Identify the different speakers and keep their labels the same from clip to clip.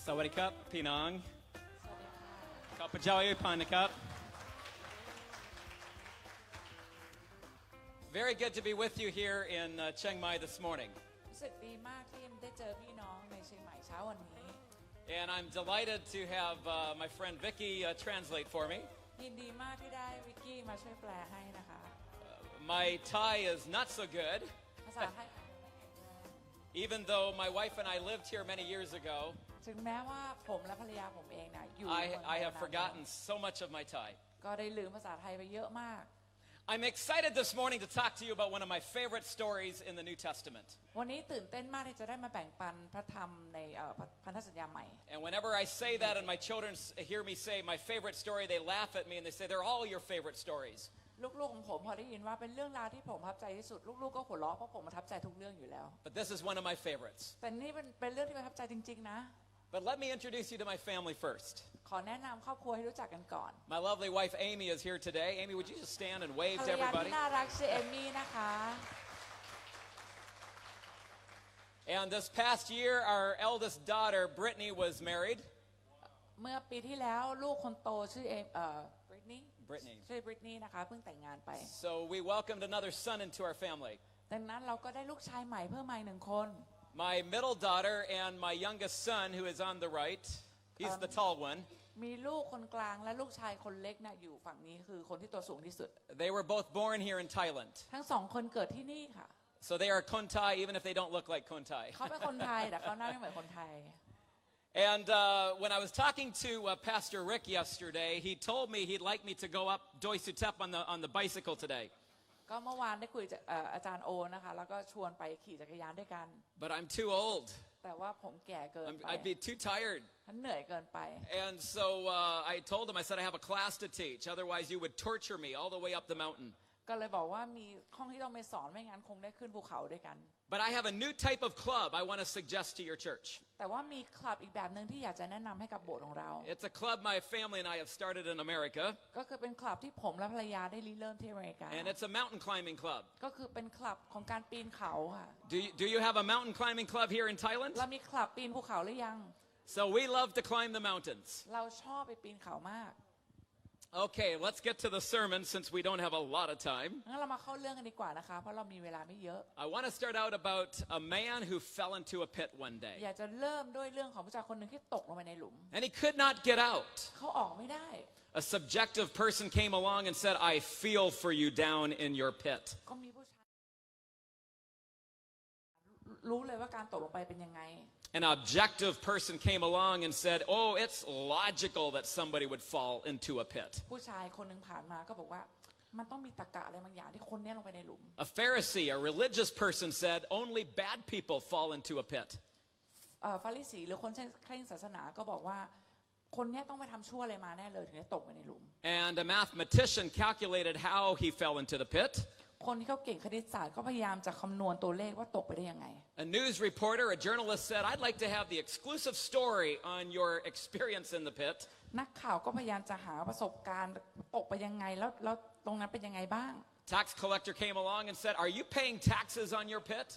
Speaker 1: สวัสดีครับพี่น้องข้าพเจ้าอิพันนะครับ Very good to be with you here in Chiang Mai this morning.
Speaker 2: รู้สึกดีมากที่ได้เจอพี่น้องในเชียงใหม่เช้าวันนี้
Speaker 1: And I'm delighted to have my friend Vicky translate for me.
Speaker 2: ยินดีมากที่ได้วิกกี้มาช่วยแปลให้นะคะ
Speaker 1: My Thai is not so good.
Speaker 2: ภาษาไทย
Speaker 1: Even though my wife and I lived here many years ago,
Speaker 2: ถึงแม้ว่าผมและภรรยาผมเองนะอยู่
Speaker 1: I have forgotten so much of my Thai.
Speaker 2: ก็ได้ลืมภาษาไทยไปเยอะมาก
Speaker 1: I'm excited this morning to talk to you about one of my favorite stories in the New Testament.
Speaker 2: วันนี้ตื่นเต้นมากที่จะได้มาแบ่งปันพระธรรมในพันธสัญญาใหม่
Speaker 1: And whenever I say that and my children hear me say my favorite story, they laugh at me and they say they're all your favorite stories.
Speaker 2: ลูกๆของผมพอได้ยินว่าเป็นเรื่องราวที่ผมประทับใจที่สุดลูกๆก็หัวเราะเพราะผมประทับใจทุกเรื่องอยู่แล้ว
Speaker 1: But this is one of my favorites.
Speaker 2: แต่นี่เป็นเรื่องที่ประทับใจจริงๆนะ
Speaker 1: But let me introduce you to my family first.
Speaker 2: ขอแนะนำครอบครัวให้รู้จักกันก่อน
Speaker 1: My lovely wife Amy is here today. Amy, would you just stand and wave
Speaker 2: ภร
Speaker 1: to
Speaker 2: รยา
Speaker 1: everybody?
Speaker 2: ที่น่ารักชื่อเอมี่นะคะ
Speaker 1: And this past year, our eldest daughter Brittany was married.
Speaker 2: เมื่อปีที่แล้วลูกคนโตชื่อบริตนี
Speaker 1: Brittany.
Speaker 2: ชื่อบริตนีนะคะเพิ่งแต่งงานไป
Speaker 1: So we welcomed another son into our family.
Speaker 2: ดังนั้นเราก็ได้ลูกชายใหม่เพิ่มมาอีกหนึ่งคน
Speaker 1: My middle daughter and my youngest son, who is on the right, he's the tall one.
Speaker 2: มีลูกคนกลางและลูกชายคนเล็กนะอยู่ฝั่งนี้คือคนที่ตัวสูงที่สุด
Speaker 1: They were both born here in Thailand.
Speaker 2: ทั้งสองคนเกิดที่นี่ค่ะ
Speaker 1: So they are Khon Thai, even if they don't look like Khon Thai.
Speaker 2: เขาเป็นคนไทยแต่เขาหน้าไม่เหมือนคนไทย
Speaker 1: And when I was talking to Pastor Rick yesterday, he told me he'd like me to go up Doi Sutep on the bicycle today.
Speaker 2: ก็เมื่อวานได้คุยกับอาจารย์โอนะคะแล้วก็ชวนไปขี่จักรยานด้วยกัน
Speaker 1: But I'm too old.
Speaker 2: แต่ว่าผมแก่เกินไป
Speaker 1: I'd be too tired.
Speaker 2: ฉันเหนื่อยเกินไป
Speaker 1: And so I told him, I said, I have a class to teach. Otherwise, you would torture me all the way up the mountain.
Speaker 2: ก็เลยบอกว่ามีห้องที่ต้องไปสอนไม่งั้นคงได้ขึ้นภูเขาด้วยกัน
Speaker 1: But I have a new type of club I want to suggest to your church.
Speaker 2: แต่ว่ามีคลับอีกแบบหนึ่งที่อยากจะแนะนำให้กับโบสถ์ของเรา
Speaker 1: It's a club my family and I have started in America.
Speaker 2: ก็คือเป็นคลับที่ผมและภรรยาได้ริเริ่มที่อเมริกา
Speaker 1: And it's a mountain climbing club.
Speaker 2: ก็คือเป็นคลับของการปีนเขาค่ะ
Speaker 1: Do you have a mountain climbing club here in Thailand?
Speaker 2: เรามีคลับปีนภูเขาหรือยัง
Speaker 1: So we love to climb the mountains.
Speaker 2: เราชอบไปปีนเขามาก
Speaker 1: Okay, let's get to the sermon since we don't have a lot of time.
Speaker 2: งั้นเรามาเข้าเรื่องกันดีกว่านะคะเพราะเรามีเวลาไม่เยอะ
Speaker 1: I want to start out about a man who fell into a pit one
Speaker 2: อ
Speaker 1: day.
Speaker 2: ยากจะเริ่มด้วยเรื่องของผู้ชายคนหนึ่งที่ตกลงไปในหลุม
Speaker 1: And he could not get out.
Speaker 2: เขาออกไม่ได้
Speaker 1: A subjective person came along and said, I feel for you down in your pit.
Speaker 2: ก็มีผู้ชายรู้เลยว่าการตกลงไปเป็นยังไง
Speaker 1: An objective person came along and said, oh, it's logical that somebody would fall into a pit.
Speaker 2: ผู้ชายคนหนึ่งผ่านมาก็บอกว่ามันต้องมีตรรกะอะไรบางอย่างที่คนนี้ลงไปในหลุม
Speaker 1: A Pharisee, a religious person said, only bad people fall into a pit.
Speaker 2: ฟาริสีหรือคนเคร่งศาสนาก็บอกว่าคนนี้ต้องไปทำชั่วอะไรมาแน่เลยถึงได้ตกไปในหลุม
Speaker 1: And a mathematician calculated how he fell into the pit.
Speaker 2: คนที่เขาเก่งคณิตศาสตร์ก็พยายามจะคำนวณตัวเลขว่าตกไปได้ยังไง
Speaker 1: A news reporter, a journalist said, I'd like to have the exclusive story on your experience in the pit.
Speaker 2: นักข่าวก็พยายามจะหาประสบการณ์ตกไปยังไงแล้วตรงนั้นเป็นยังไงบ้าง
Speaker 1: Tax collector came along and said, are you paying taxes on your pit?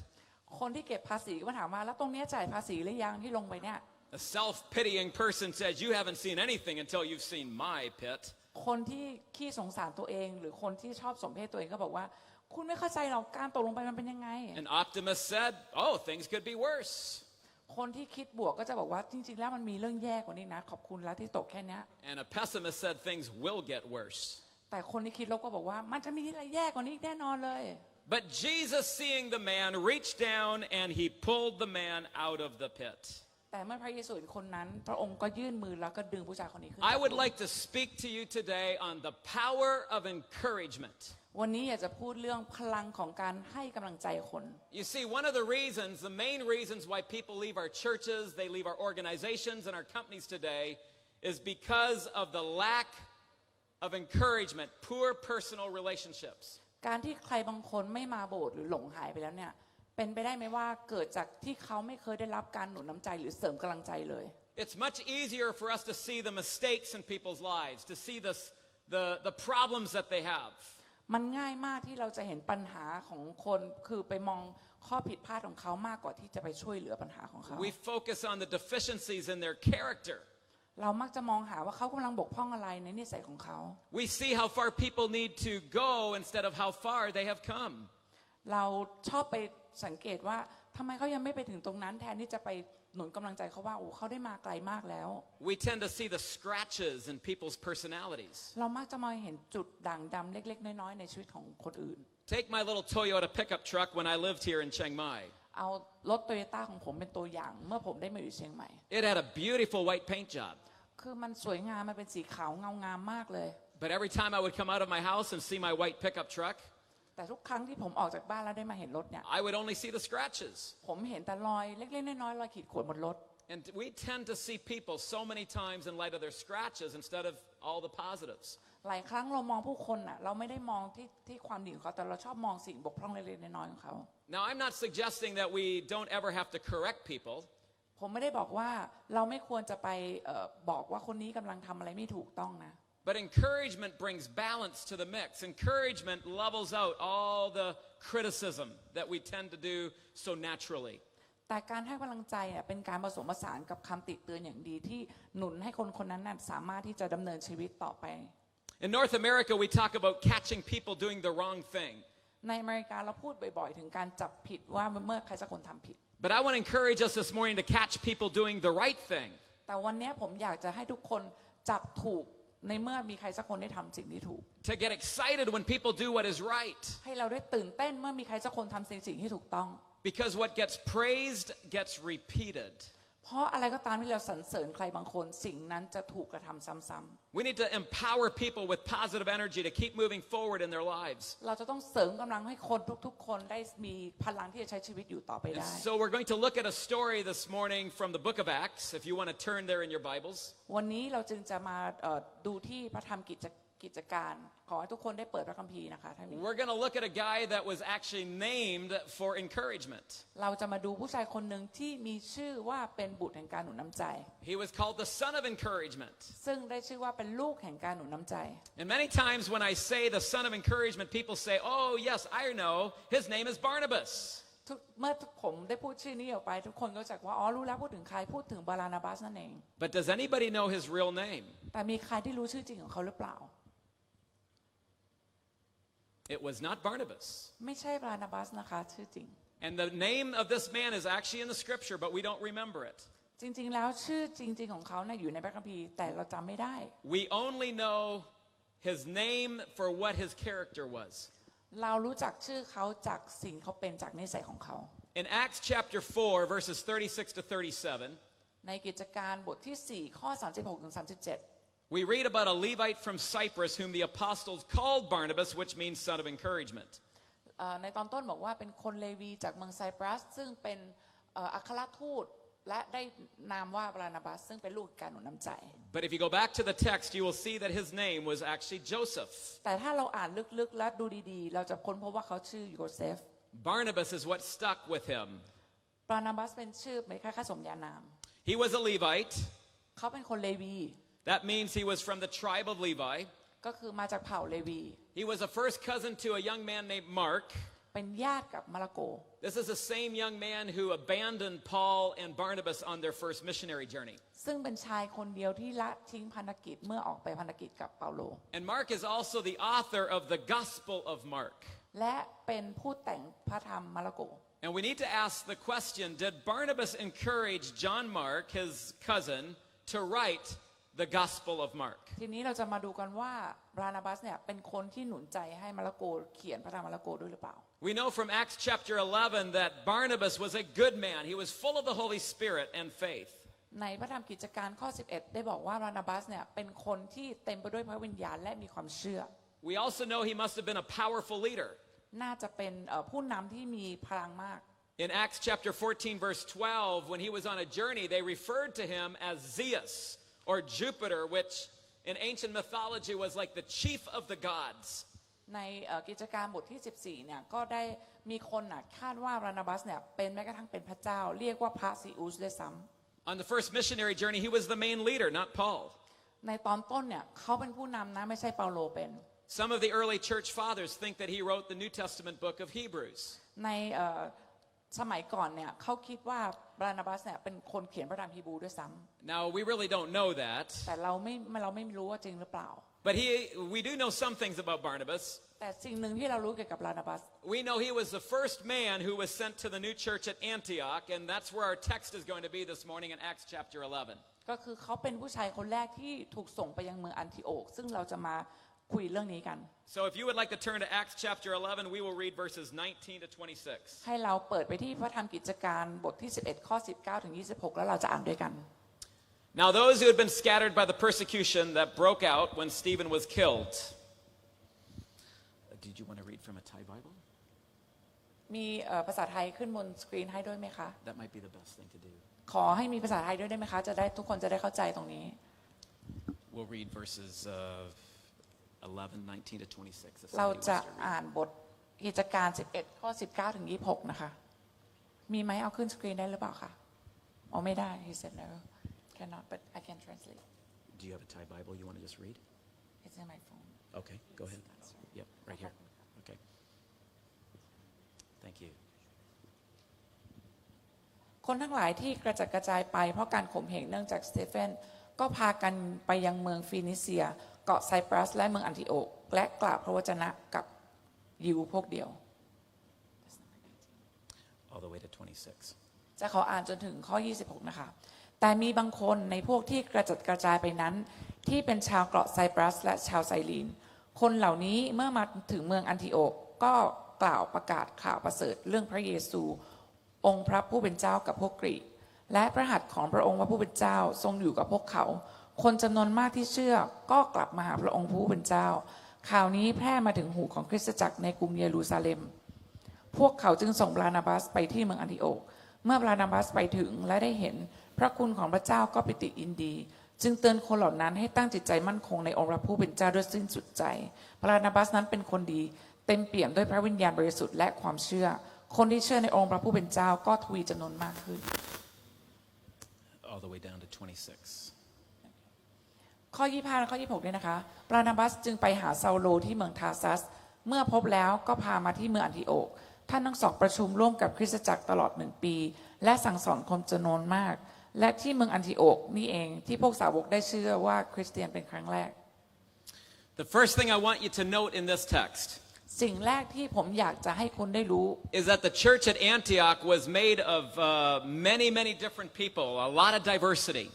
Speaker 2: คนที่เก็บภาษีก็มาถามว่าแล้วตรงนี้จ่ายภาษีหรือยังที่ลงไปเนี่ย
Speaker 1: A self-pitying person says, you haven't seen anything until you've seen my pit.
Speaker 2: คนที่ขี้สงสารตัวเองหรือคนที่ชอบสมเพศตัวเองก็บอกว่าคุณไม่เข้าใจหรอกการตกลงไปมันเป็นยังไง
Speaker 1: An optimist said, oh, things could be worse.
Speaker 2: คนที่คิดบวกก็จะบอกว่าจริงๆแล้วมันมีเรื่องแย่กว่านี้นะขอบคุณแล้วที่ตกแค่นี้
Speaker 1: And a pessimist said things will get worse.
Speaker 2: แต่คนที่คิดลบก็บอกว่ามันจะมีอะไรแย่กว่านี้แน่นอนเลย
Speaker 1: But Jesus, seeing the man, reached down and he pulled the man out of the pit.
Speaker 2: แต่เมื่อพระเยซูเห็นคนนั้นพระองค์ก็ยื่นมือแล้วก็ดึงผู้ชายคนนี้ขึ้น
Speaker 1: I would like to speak to you today on the power of encouragement.
Speaker 2: วันนี้อยากจะพูดเรื่องพลังของการให้กำลังใจคน
Speaker 1: You see, one of the reasons, the main reasons why people leave our churches, they leave our organizations and our companies today is because of the lack of encouragement, poor personal relationships.
Speaker 2: การที่ใครบางคนไม่มาโบสถ์หรือหลงหายไปแล้วเนี่ยเป็นไปได้ไหมว่าเกิดจากที่เขาไม่เคยได้รับการหนุนน้ำใจหรือเสริมกำลังใจเลย
Speaker 1: It's much easier for us to see the mistakes in people's lives, to see the problems that they have.
Speaker 2: มันง่ายมากที่เราจะเห็นปัญหาของคนคือไปมองข้อผิดพลาดของเขามากกว่าที่จะไปช่วยเหลือปัญหาของเขา
Speaker 1: We focus on the deficiencies in their character.
Speaker 2: เรามักจะมองหาว่าเขากำลังบกพร่องอะไรในนิสัยของเขา
Speaker 1: We see how far people need to go instead of how far they have come.
Speaker 2: เราชอบไปสังเกตว่าทำไมเขายังไม่ไปถึงตรงนั้นแทนที่จะไปหนุนกำลังใจเขาว่าโอ้เขาได้มาไกลมากแล้ว
Speaker 1: We tend to see the scratches in people's personalities.
Speaker 2: เรามักจะมาเห็นจุดด่างดำเล็กๆน้อยๆในชีวิตของคนอื่น
Speaker 1: Take my little Toyota pickup truck when I lived here in Chiang Mai.
Speaker 2: เอารถโตโยต้าของผมเป็นตัวอย่างเมื่อผมได้มาอยู่เชียงใหม่
Speaker 1: It had a beautiful white paint job.
Speaker 2: คือมันสวยงามมันเป็นสีขาวเงางามมากเลย
Speaker 1: But every time I would come out of my house and see my white pickup truck,
Speaker 2: แต่ทุกครั้งที่ผมออกจากบ้านแล้วได้มาเห็นรถเนี่ย
Speaker 1: I would only see the scratches.
Speaker 2: ผมเห็นแต่รอยเล็กๆน้อยๆรอยขีดข่วนบนรถ
Speaker 1: And we tend to see people so many times in light of their scratches instead of all the positives.
Speaker 2: หลายครั้งเรามองผู้คนน่ะเราไม่ได้มองที่ความดีของเขาแต่เราชอบมองสิ่งบกพร่องเล็กๆน้อยๆของเขา
Speaker 1: Now, I'm not suggesting that we don't ever have to correct people.
Speaker 2: ผมไม่ได้บอกว่าเราไม่ควรจะไปบอกว่าคนนี้กำลังทำอะไรไม่ถูกต้องนะ
Speaker 1: But encouragement brings balance to the mix. Encouragement levels out all the criticism that we tend to do so naturally.
Speaker 2: แต่การให้กำลังใจเป็นการผสมผสานกับคำติเตือนอย่างดีที่หนุนให้คนคนนั้นสามารถที่จะดำเนินชีวิตต่อไป
Speaker 1: In North America, we talk about catching people doing the wrong thing.
Speaker 2: ในอเมริกาเราพูดบ่อยๆถึงการจับผิดว่าเมื่อใครสักคนทำผิด
Speaker 1: But I want to encourage us this morning to catch people doing the right thing.
Speaker 2: แต่วันนี้ผมอยากจะให้ทุกคนจับถูกในเมื่อมีใครสักคนได้ทำสิ่งที่ถูก
Speaker 1: To get excited when people do what is right.
Speaker 2: ให้เราได้ตื่นเต้นเมื่อมีใครสักคนทำสิ่งที่ถูกต้อง
Speaker 1: Because what gets praised gets repeated.
Speaker 2: เพราะอะไรก็ตามที่เราสรรเสริญใครบางคนสิ่งนั้นจะถูกกระทำซ้ำ
Speaker 1: We need to empower people with positive energy to keep moving forward in their lives.
Speaker 2: ๆเราจะต้องเสริมกำลังให้คนทุกๆคนได้มีพลังที่จะใช้ชีวิตอยู่ต่อไปได้
Speaker 1: So we're going to look at a story this morning from the book of Acts, if you want to turn there in your Bibles.
Speaker 2: วันนี้เราจึงจะมาดูที่พระธรรมกิจการขอให้ทุกคนได้เปิดพระคัมภีร์นะคะท่านนี้
Speaker 1: We're going to look at a guy that was actually named for encouragement.
Speaker 2: เราจะมาดูผู้ชายคนหนึ่งที่มีชื่อว่าเป็นบุตรแห่งการหนุนน้ำใจ
Speaker 1: He was called the son of encouragement.
Speaker 2: ซึ่งได้ชื่อว่าเป็นลูกแห่งการหนุนน้ำใจ
Speaker 1: And many times when I say the son of encouragement, people say, oh yes, I know, his name is Barnabas.
Speaker 2: เมื่อผมได้พูดชื่อนี้ออกไปทุกคนก็จะว่าอ๋อรู้แล้วพูดถึงใครพูดถึงบารานาบัสนั่นเอง
Speaker 1: But does anybody know his real name?
Speaker 2: แต่มีใครที่รู้ชื่อจริงของเขาหรือเปล่า
Speaker 1: It was not Barnabas.
Speaker 2: ไม่ใช่บารานาบัสนะคะชื่อจริง
Speaker 1: And the name of this man is actually in the scripture, but we don't remember it.
Speaker 2: จริงๆแล้วชื่อจริงๆของเขาอยู่ในพระคัมภีร์แต่เราจำไม่ได้
Speaker 1: We only know his name for what his character was.
Speaker 2: เรารู้จักชื่อเขาจากสิ่งเขาเป็นจากนิสัยของเขา
Speaker 1: In Acts chapter 4, verses 36 to 37,
Speaker 2: ในกิจการบทที่4ข้อ36ถึง37
Speaker 1: we read about a Levite from Cyprus whom the apostles called Barnabas, which means son of encouragement.
Speaker 2: ในตอนต้นบอกว่าเป็นคนเลวีจากเมืองไซปรัสซึ่งเป็นอัครทูตและได้นามว่าบารานาบัสซึ่งเป็นลูกการหนุนน้ำใจ
Speaker 1: But if you go back to the text, you will see that his name was actually Joseph.
Speaker 2: แต่ถ้าเราอ่านลึกๆและดูดีๆเราจะค้นพบว่าเขาชื่อโยเซฟ
Speaker 1: Barnabas is what stuck with him.
Speaker 2: บารานาบัสเป็นชื่อไม่คล้ายๆสมญานาม
Speaker 1: He was a Levite.
Speaker 2: เขาเป็นคนเลวี
Speaker 1: That means he was from the tribe of Levi.
Speaker 2: ก็คือมาจากเผ่าเลวี
Speaker 1: He was a first cousin to a young man named Mark.
Speaker 2: เป็นญาติกับมาระโก
Speaker 1: This is the same young man who abandoned Paul and Barnabas on their first missionary journey.
Speaker 2: ซึ่งเป็นชายคนเดียวที่ละทิ้งพันธกิจเมื่อออกไปพันธกิจกับเปาโล
Speaker 1: And Mark is also the author of the Gospel of Mark.
Speaker 2: และเป็นผู้แต่งพระธรรมมาระโก
Speaker 1: And we need to ask the question, did Barnabas encourage John Mark, his cousin, to write the Gospel of Mark?
Speaker 2: ทีนี้เราจะมาดูกันว่าบารานาบัสเป็นคนที่หนุนใจให้มาระโกเขียนพระธรรมมาระโกด้วยหรือเปล่า
Speaker 1: We know from Acts chapter 11 that Barnabas was a good man. He was full of the Holy Spirit and faith.
Speaker 2: ในพระธรรมกิจการข้อ11ได้บอกว่าบารานาบัสเป็นคนที่เต็มไปด้วยพระวิญญาณและมีความเชื่อ
Speaker 1: We also know he must have been a powerful leader.
Speaker 2: น่าจะเป็นผู้นำที่มีพลังมาก
Speaker 1: In Acts chapter 14 verse 12, when he was on a journey, they referred to him as Zeus or Jupiter, which in ancient mythology was like the chief of the gods.
Speaker 2: ในกิจการบทที่14ก็ได้มีคนคาดว่าบารานาบัสเป็นแม้กระทั่งเป็นพระเจ้าเรียกว่าพระซีอุสด้วยซ้ำ
Speaker 1: On the first missionary journey, he was the main leader, not Paul.
Speaker 2: ในตอนต้นเขาเป็นผู้นำนะไม่ใช่เปาโลเป็น
Speaker 1: Some of the early church fathers think that he wrote the New Testament book of Hebrews.
Speaker 2: ในสมัยก่อนเนี่ยเขาคิดว่าบานาบัสเนี่ยเป็นคนเขียนพระธรรมฮีบรูด้วยซ้ำ
Speaker 1: Now we really don't know that.
Speaker 2: แต่เราไม่รู้ว่าจริงหรือเปล่า
Speaker 1: But we do know some things about Barnabas.
Speaker 2: แต่สิ่งหนึ่งที่เรารู้เกี่ยวกับบานาบัส
Speaker 1: We know he was the first man who was sent to the new church at Antioch, and that's where our text is going to be this morning in Acts chapter 11.
Speaker 2: ก็คือเขาเป็นผู้ชายคนแรกที่ถูกส่งไปยังเมืองอันทิโอกซึ่งเราจะมาคุยเรื่องนี้กัน
Speaker 1: So if you would like to turn to Acts chapter 11, we will read verses 19 to 26.
Speaker 2: ให้เราเปิดไปที่พระธรรมกิจการบทที่11ข้อ19ถึง26แล้วเราจะอ่านด้วยกัน
Speaker 1: Now those who had been scattered by the persecution that broke out when Stephen was killed. Did you want to read from a Thai Bible?
Speaker 2: มีภาษาไทยขึ้นบนสกรีนให้ด้วยไหมคะ
Speaker 1: That might be the best thing to do.
Speaker 2: ขอให้มีภาษาไทยด้วยได้ไหมคะจะได้ทุกคนจะได้เข้าใจตรงนี้
Speaker 1: We'll read verses 11, 19 to 26.
Speaker 2: เราจะอ่านบทกิจการ11ข้อ19ถึง26นะคะมีไหมเอาขึ้นสกรีนได้หรือเปล่าคะอ๋อไม่ได้ he said no cannot but I can translate
Speaker 1: Do you have a Thai Bible you want to just read?
Speaker 2: it's in my phone
Speaker 1: Okay, go ahead. Yep, right here. Okay. Thank you.
Speaker 2: คนทั้งหลายที่กระจัดกระจายไปเพราะการข่มเหงเนื่องจากสเตเฟนก็พากันไปยังเมืองฟีนิเซียเกาะไซปรัสและเมืองอันทิโอกและกล่าวพระวจนะกับยิวพวกเดียว
Speaker 1: All the way to 26.
Speaker 2: จะขออ่านจนถึงข้อ26นะคะแต่มีบางคนในพวกที่กระจัดกระจายไปนั้นที่เป็นชาวเกาะไซปรัสและชาวไซลีนคนเหล่านี้เมื่อมาถึงเมืองอันทิโอกก็กล่าวประกาศข่าวประเสริฐเรื่องพระเยซูองค์พระผู้เป็นเจ้ากับพวกกรีกและพระหัตถ์ของพระองค์พระผู้เป็นเจ้าทรงอยู่กับพวกเขาคนจำนวนมากที่เชื่อก็กลับมาหาพระองค์ผู้เป็นเจ้าข่าวนี้แพร่มาถึงหูของคริสตจักรในกรุงเยรูซาเล็มพวกเขาจึงส่งบานาบัสไปที่เมืองอันทิโอกเมื่อบานาบัสไปถึงและได้เห็นพระคุณของพระเจ้าก็ปิติยินดีจึงเตือนคนเหล่านั้นให้ตั้งจิตใจมั่นคงในองค์พระผู้เป็นเจ้าด้วยสิ้นสุดใจบานาบัสนั้นเป็นคนดีเต็มเปี่ยมด้วยพระวิญญาณบริสุทธิ์และความเชื่อคนที่เชื่อในองค์พระผู้เป็นเจ้าก็ทวีจำนวนมากขึ้น
Speaker 1: All the way down to 26.
Speaker 2: ข้อ25และข้อ26ด้วยนะคะบานาบัสจึงไปหาซาโลที่เมืองทาซัสเมื่อพบแล้วก็พามาที่เมืองอันทิโอกท่านทั้งสองประชุมร่วมกับคริสตจักรตลอด1 ปีและสั่งสอนคนจำนวนมากและที่เมืองอันทิโอกนี่เองที่พวกสาวกได้เชื่อว่าคริสเตียนเป็นครั้งแรก
Speaker 1: The first thing I want you to note in this text
Speaker 2: สิ่งแรกที่ผมอยากจะให้คุณได้รู้
Speaker 1: is that the church at Antioch was made of many different people, a lot of diversity.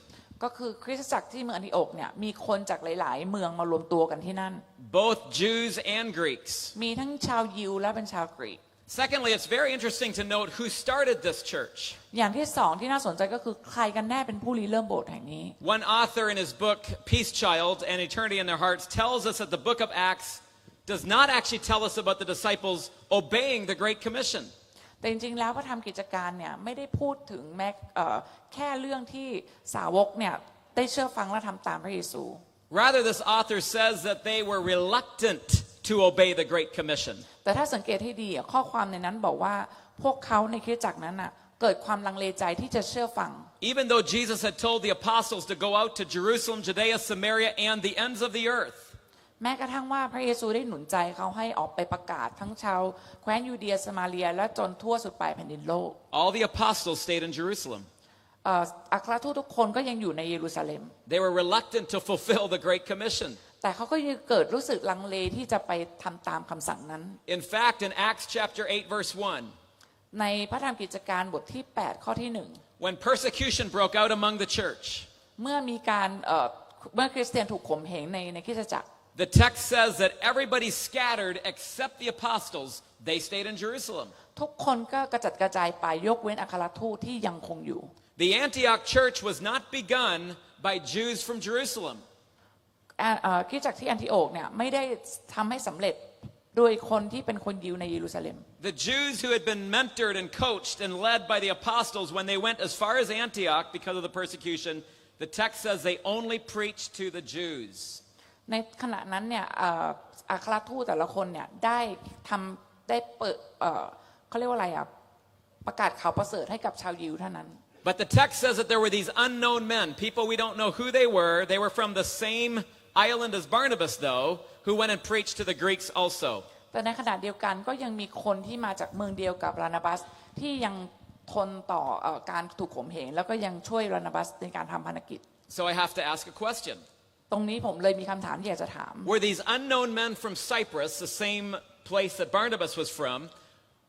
Speaker 2: ก็คือคริสตจักรที่เมืองอันทิโอกเนี่ยมีคนจากหลายๆเมืองมารวมตัวกันที่นั่น
Speaker 1: Both Jews and Greeks.
Speaker 2: มีทั้งชาวยิวและเป็นชาวกรีก
Speaker 1: Secondly, it's very interesting to note who started this church.
Speaker 2: อย่างที่สองที่น่าสนใจก็คือใครกันแน่เป็นผู้ริเริ่มโบสถ์แห่งนี้
Speaker 1: One author in his book, Peace Child and Eternity in Their Hearts, tells us that the book of Acts does not actually tell us about the disciples obeying the Great Commission.
Speaker 2: แต่จริงๆแล้วพระธรรมกิจการเนี่ยไม่ได้พูดถึงแค่เรื่องที่สาวกเนี่ยได้เชื่อฟังและทำตามพระเยซู
Speaker 1: Rather, this author says that they were reluctant to obey the Great Commission.
Speaker 2: แต่ถ้าสังเกตให้ดีข้อความในนั้นบอกว่าพวกเขาในคริสตจักรนั้นเกิดความลังเลใจที่จะเชื่อฟัง
Speaker 1: Even though Jesus had told the apostles to go out to Jerusalem, Judea, Samaria, and the ends of the earth.
Speaker 2: แม้กระทั่งว่าพระเยซูได้หนุนใจเขาให้ออกไปประกาศทั้งชาวแคว้นยูเดียสมาเรียและจนทั่วสุดปลายแผ่นดินโลก
Speaker 1: All the apostles stayed in Jerusalem.
Speaker 2: อัครทูตทุกคนก็ยังอยู่ในเยรูซาเล็ม
Speaker 1: They were reluctant to fulfill the Great Commission.
Speaker 2: แต่เขาก็ยังเกิดรู้สึกลังเลที่จะไปทำตามคำสั่งนั้น
Speaker 1: In fact, in Acts chapter 8, verse 1,
Speaker 2: ในพระธรรมกิจการบทที่8ข้อที่1
Speaker 1: when persecution broke out among the church,
Speaker 2: เมื่อมีการเมื่อคริสเตียนถูกข่มเหงในคริสตจักร
Speaker 1: the text says that everybody scattered except the apostles. They stayed in Jerusalem.
Speaker 2: ทุกคนก็กระจัดกระจายไปยกเว้นอัครทูตที่ยังคงอยู่
Speaker 1: The Antioch church was not begun by Jews from Jerusalem.
Speaker 2: คริสตจักรที่อันทิโอกเนี่ยไม่ได้ทำให้สำเร็จโดยคนที่เป็นคนยิวในเยรูซาเล็ม
Speaker 1: The Jews who had been mentored and coached and led by the apostles when they went as far as Antioch because of the persecution, the text says they only preached to the Jews.
Speaker 2: ในขณะนั้นเนี่ยอัครทูตแต่ละคนเนี่ยได้เปิดเขาเรียกว่าอะไรประกาศข่าวประเสริฐให้กับชาวยิวเท่านั้น
Speaker 1: But the text says that there were these unknown men, people we don't know who they were. They were from the same island as Barnabas, though, who went and preached to the Greeks also.
Speaker 2: แต่ในขณะเดียวกันก็ยังมีคนที่มาจากเมืองเดียวกับบานาบัสที่ยังทนต่อการถูกข่มเหงแล้วก็ยังช่วยบานาบัสในการทำภารกิจ
Speaker 1: So I have to ask a question.
Speaker 2: ตรงนี้ผมเลยมีคำถามที่อยากจะถาม
Speaker 1: Were these unknown men from Cyprus, the same place that Barnabas was from,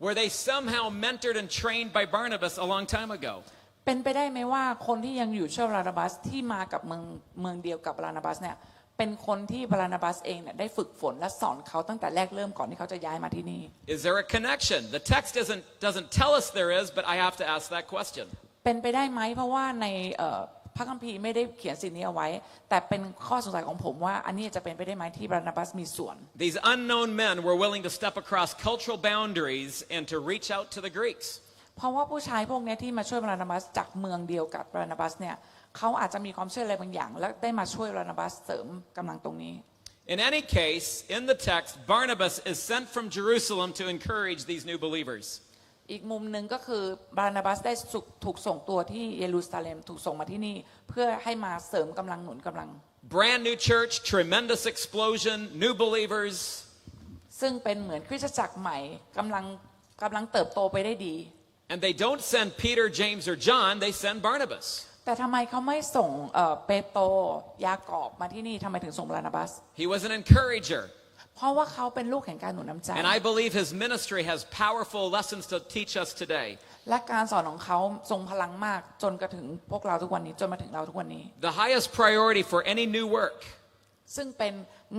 Speaker 1: were they somehow mentored and trained by Barnabas a long time ago?
Speaker 2: เป็นไปได้ไหมว่าคนที่ยังอยู่ช่วยบานาบัสที่มากับเมืองเดียวกับบานาบัสเนี่ยเป็นคนที่บานาบัสเองเนี่ยได้ฝึกฝนและสอนเขาตั้งแต่แรกเริ่มก่อนที่เขาจะย้ายมาที่นี่
Speaker 1: Is there a connection? The text doesn't tell us there is, but I have to ask that question.
Speaker 2: เป็นไปได้ไหมเพราะว่าในพระคัมภีร์ไม่ได้เขียนสิ่งนี้เอาไว้แต่เป็นข้อสงสัยของผมว่าอันนี้จะเป็นไปได้ไหมที่บานาบัสมีส่วน
Speaker 1: These unknown men were willing to step across cultural boundaries and to reach out to the Greeks.
Speaker 2: เพราะว่าผู้ชายพวกนี้ที่มาช่วยบานาบัสจากเมืองเดียวกับบานาบัสเนี่ยเขาอาจจะมีความเชื่ออะไรบางอย่างและได้มาช่วยบานาบัสเสริมกำลังตรงนี้
Speaker 1: In any case, in the text, Barnabas is sent from Jerusalem to encourage these new believers.
Speaker 2: อีกมุมหนึ่งก็คือบานาบัสได้ถูกส่งตัวที่เยรูซาเล็มถูกส่งมาที่นี่เพื่อให้มาเสริมกำลังหนุนกำลัง
Speaker 1: Brand new church, tremendous explosion, new believers.
Speaker 2: ซึ่งเป็นเหมือนคริสตจักรใหม่กำลังเติบโตไปได้ดี
Speaker 1: And they don't send Peter, James, or John, they send Barnabas.
Speaker 2: แต่ทำไมเขาไม่ส่งเปโตรยากอบมาที่นี่ทำไมถึงส่งบานาบัส
Speaker 1: He was an encourager.
Speaker 2: เพราะว่าเขาเป็นลูกแห่งการหนุนน้ำใจ
Speaker 1: And I believe his ministry has powerful lessons to teach us today.
Speaker 2: และการสอนของเขาทรงพลังมากจนกระถึงพวกเราทุกวันนี้จนมาถึงเราทุกวันนี้
Speaker 1: The highest priority for any new work,
Speaker 2: ซึ่งเป็น